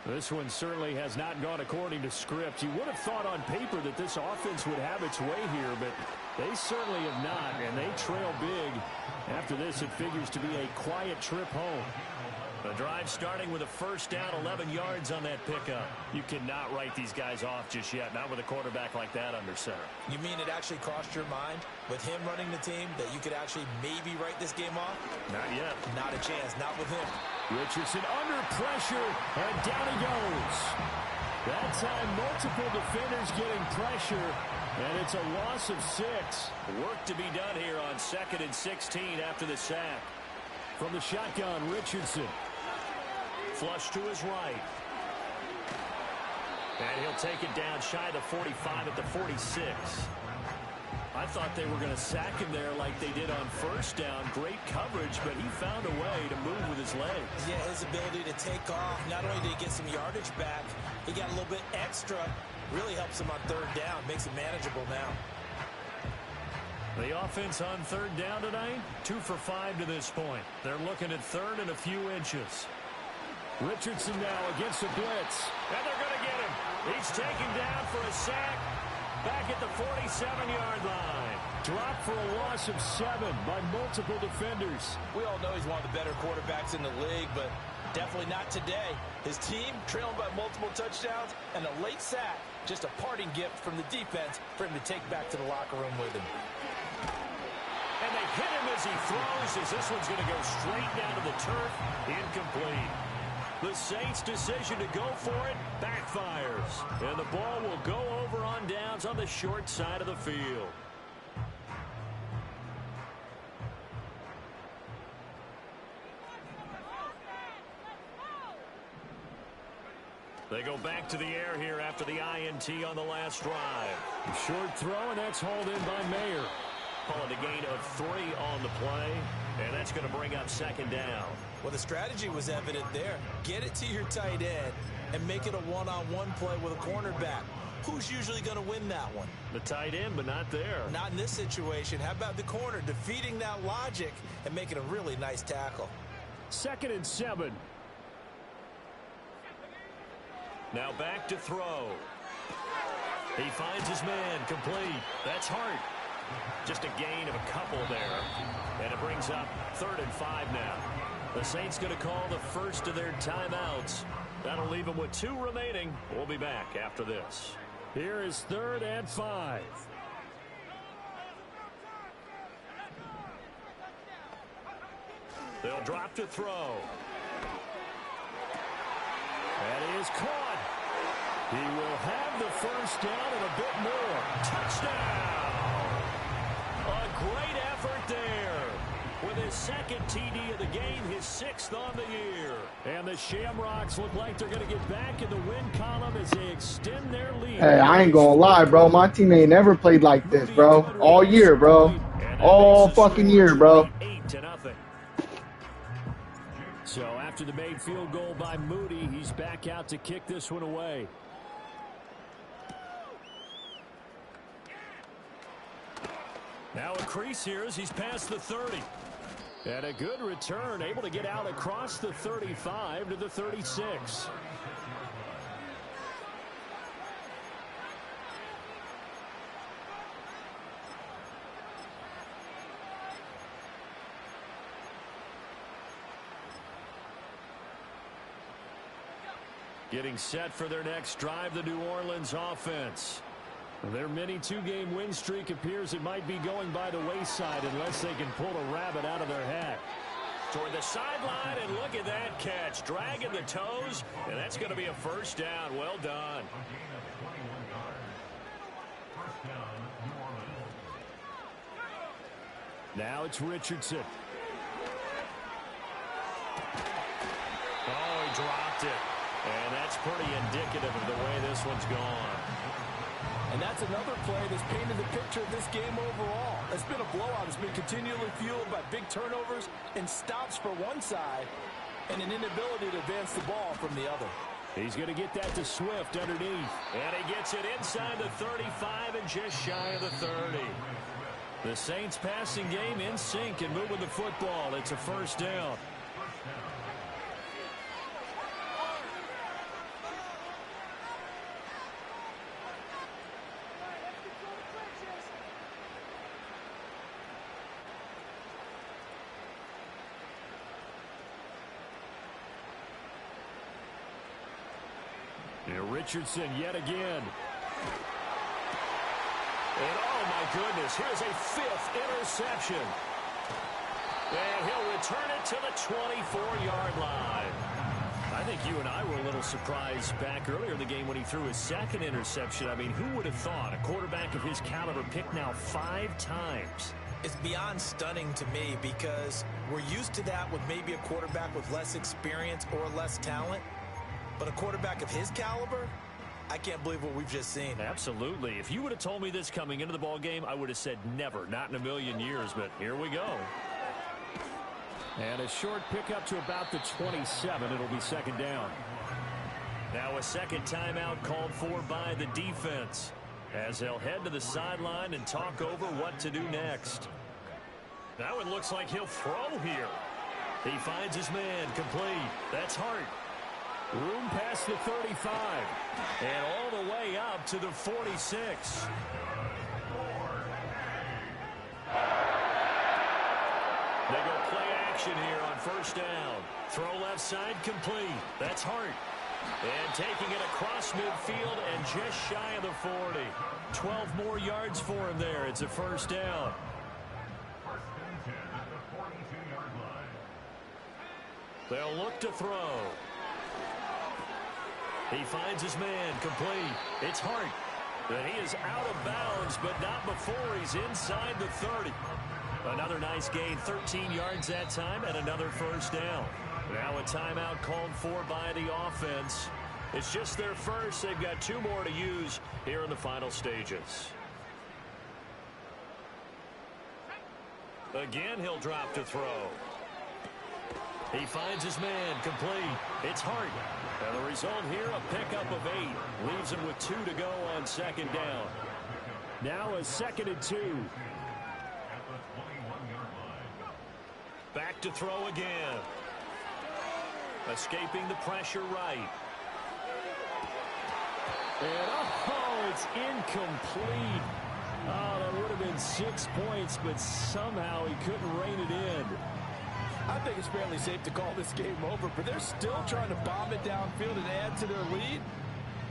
This one certainly has not gone according to script. You would have thought on paper that this offense would have its way here, but they certainly have not, and they trail big. After this, it figures to be a quiet trip home. The drive starting with a first down, 11 yards on that pickup. You cannot write these guys off just yet, not with a quarterback like that under center. You mean it actually crossed your mind with him running the team that you could actually maybe write this game off? Not yet. Not a chance, not with him. Richardson under pressure, and down he goes. That time, multiple defenders getting pressure, and it's a loss of 6. Work to be done here on 2nd and 16 after the sack. From the shotgun, Richardson. Flush to his right. And he'll take it down shy of the 45 at the 46. I thought they were going to sack him there like they did on first down. Great coverage, but he found a way to move with his legs. Yeah, his ability to take off. Not only did he get some yardage back, he got a little bit extra. Really helps him on 3rd down. Makes it manageable now. The offense on 3rd down tonight, 2 for 5 to this point. They're looking at 3rd and a few inches. Richardson now against the blitz. And they're going to get him. He's taken down for a sack. Back at the 47-yard line. Dropped for a loss of 7 by multiple defenders. We all know he's one of the better quarterbacks in the league, but definitely not today. His team trailing by multiple touchdowns and a late sack. Just a parting gift from the defense for him to take back to the locker room with him. And they hit him as he throws, as this one's going to go straight down to the turf. Incomplete. The Saints' decision to go for it backfires. And the ball will go over on downs on the short side of the field. They go back to the air here after the INT on the last drive. Short throw, and that's hauled in by Mayer. Calling a gain of 3 on the play, and that's going to bring up 2nd down. Well, the strategy was evident there. Get it to your tight end and make it a one-on-one play with a cornerback. Who's usually going to win that one? The tight end, but not there. Not in this situation. How about the corner defeating that logic and making a really nice tackle? 2nd and 7. Now back to throw. He finds his man complete. That's Hart. Just a gain of a couple there. And it brings up 3rd and 5 now. The Saints going to call the first of their timeouts. That'll leave them with 2 remaining. We'll be back after this. Here is 3rd and 5. They'll drop to throw. And he is caught. He will have the first down and a bit more. Touchdown! A great effort there. With his 2nd TD of the game, his 6th on the year. And the Shamrocks look like they're going to get back in the win column as they extend their lead. Hey, I ain't gonna lie, bro. My team ain't never played like this, bro. All year, bro. All fucking year, bro. 8-0. So after the made field goal by Moody, he's back out to kick this one away. Now a crease here as he's past the 30. And a good return, able to get out across the 35 to the 36. Getting set for their next drive, the New Orleans offense. Their mini 2-game win streak appears it might be going by the wayside unless they can pull a rabbit out of their hat. Toward the sideline, and look at that catch. Dragging the toes, and that's going to be a first down. Well done. Now it's Richardson. Oh, he dropped blocked it. And that's pretty indicative of the way this one's gone. And that's another play that's painted the picture of this game overall. It's been a blowout. It's been continually fueled by big turnovers and stops for one side and an inability to advance the ball from the other. He's going to get that to Swift underneath. And he gets it inside the 35 and just shy of the 30. The Saints passing game in sync and moving the football. It's a first down. Here Richardson yet again. And oh my goodness, here's a 5th interception. And he'll return it to the 24-yard line. I think you and I were a little surprised back earlier in the game when he threw his 2nd interception. I mean, who would have thought a quarterback of his caliber picked now 5 times? It's beyond stunning to me because we're used to that with maybe a quarterback with less experience or less talent. But a quarterback of his caliber, I can't believe what we've just seen. Absolutely. If you would have told me this coming into the ball game, I would have said never, not in a million years. But here we go. And a short pickup to about the 27. It'll be second down. Now a second timeout called for by the defense as they'll head to the sideline and talk over what to do next. Now it looks like he'll throw here. He finds his man complete. That's Hart. Room past the 35. And all the way up to the 46. They go play action here on first down. Throw left side complete. That's Hart. And taking it across midfield and just shy of the 40. 12 more yards for him there. It's a first down. They'll look to throw. He finds his man complete. It's Hart. And he is out of bounds, but not before he's inside the 30. Another nice gain, 13 yards that time, and another first down. Now a timeout called for by the offense. It's just their first. They've got 2 more to use here in the final stages. Again, he'll drop to throw. He finds his man complete. It's Hart. And the result here, a pickup of 8. Leaves him with 2 to go on second down. Now a 2nd and 2. Back to throw again. Escaping the pressure right. And oh, it's incomplete. Oh, that would have been 6 points, but somehow he couldn't rein it in. I think it's fairly safe to call this game over, but they're still trying to bomb it downfield and add to their lead.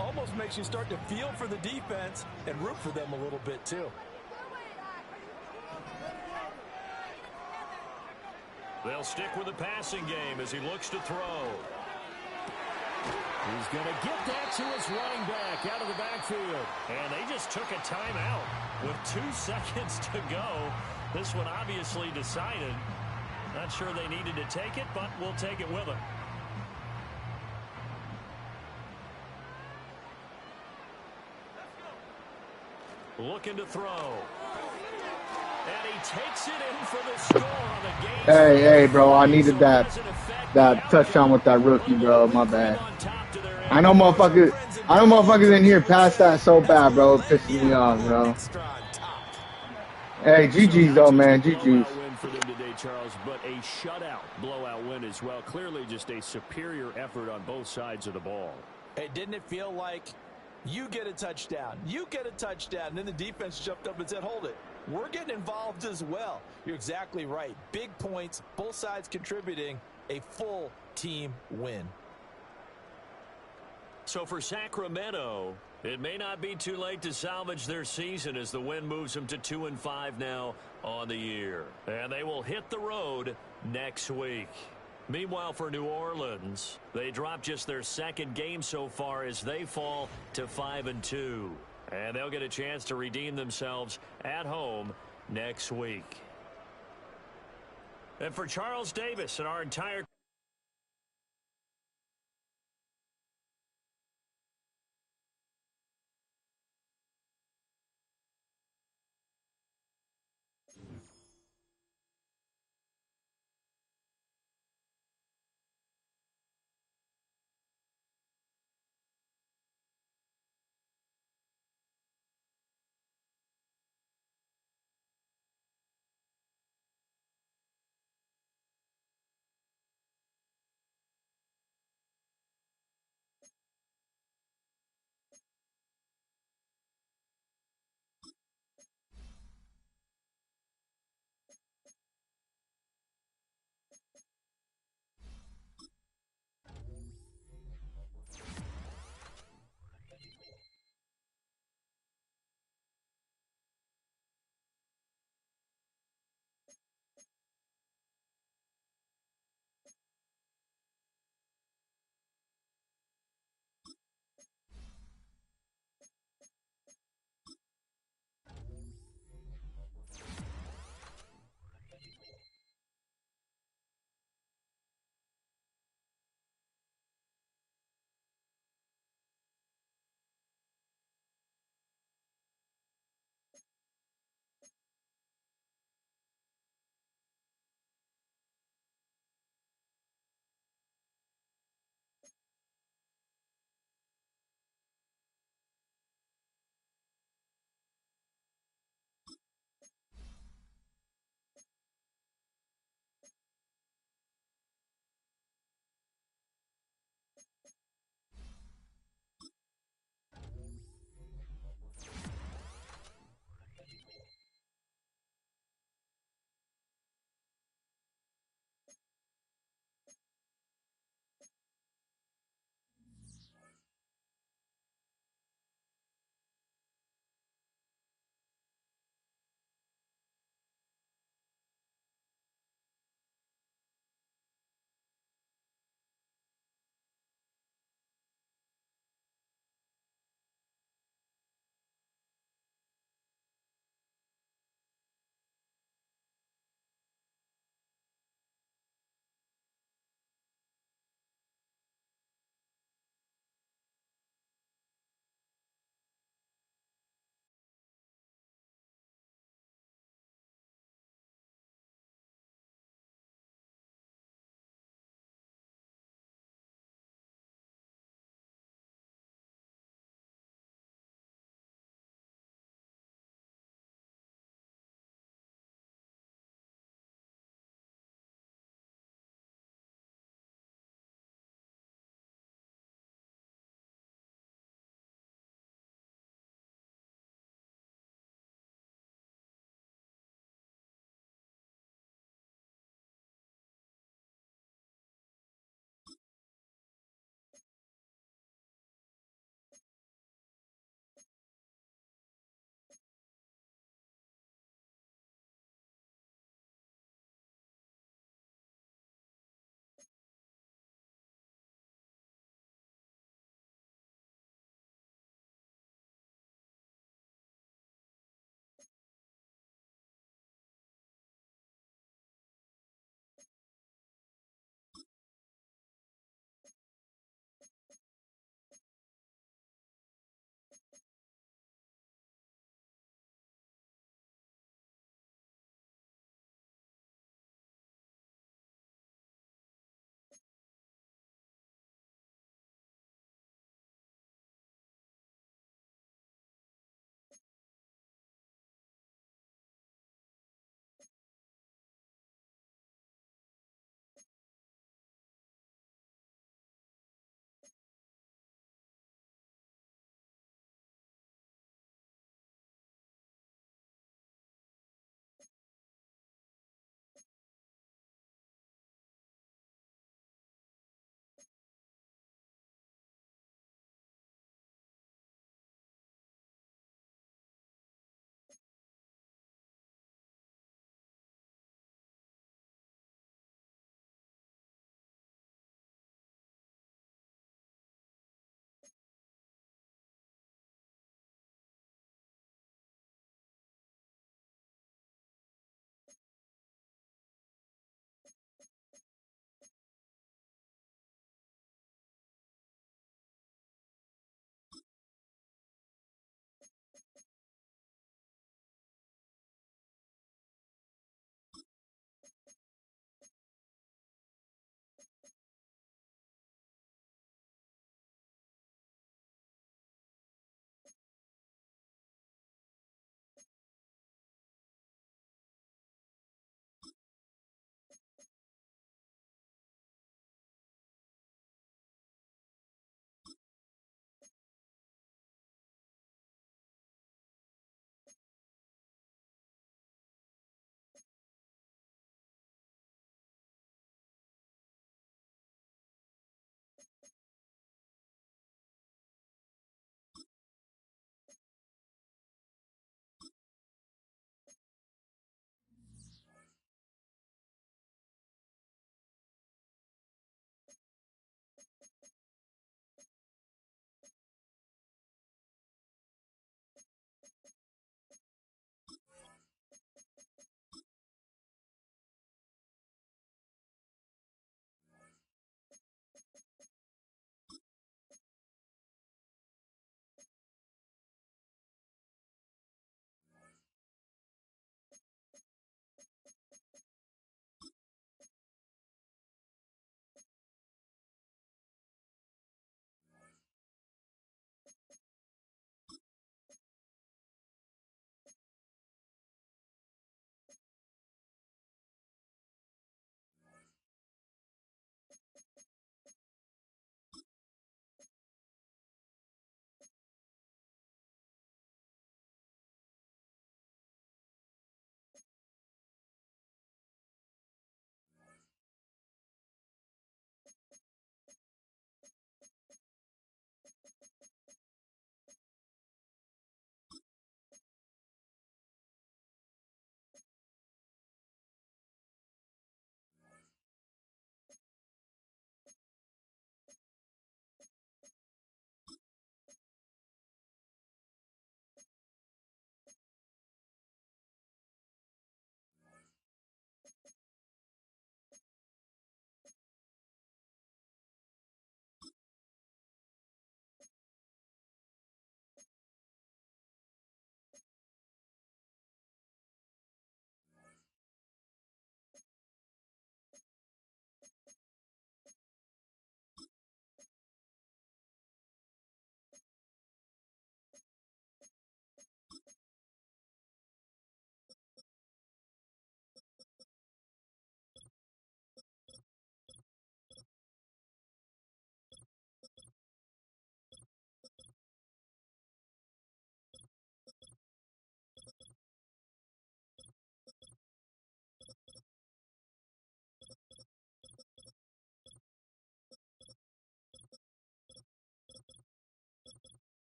Almost makes you start to feel for the defense and root for them a little bit, too. They'll stick with the passing game as he looks to throw. He's going to get that to his running back out of the backfield. And they just took a timeout with 2 seconds to go. This one obviously decided. Not sure they needed to take it, but we'll take it with them. Looking to throw. And he takes it in for the score on the game. Hey, bro, I needed that touchdown with that rookie, bro. My bad. I know motherfuckers in here passed that so bad, bro. It pisses me off, bro. Hey, GG's though, man. GG's. For them today, Charles, but a shutout blowout win as well. Clearly just a superior effort on both sides of the ball. Hey, didn't it feel like you get a touchdown, and then the defense jumped up and said, hold it. We're getting involved as well. You're exactly right. Big points, both sides contributing, a full team win. So for Sacramento, it may not be too late to salvage their season as the win moves them to 2-5 now on the year. And they will hit the road next week. Meanwhile, for New Orleans, they dropped just their 2nd game so far as they fall to 5-2. And they'll get a chance to redeem themselves at home next week. And for Charles Davis and our entire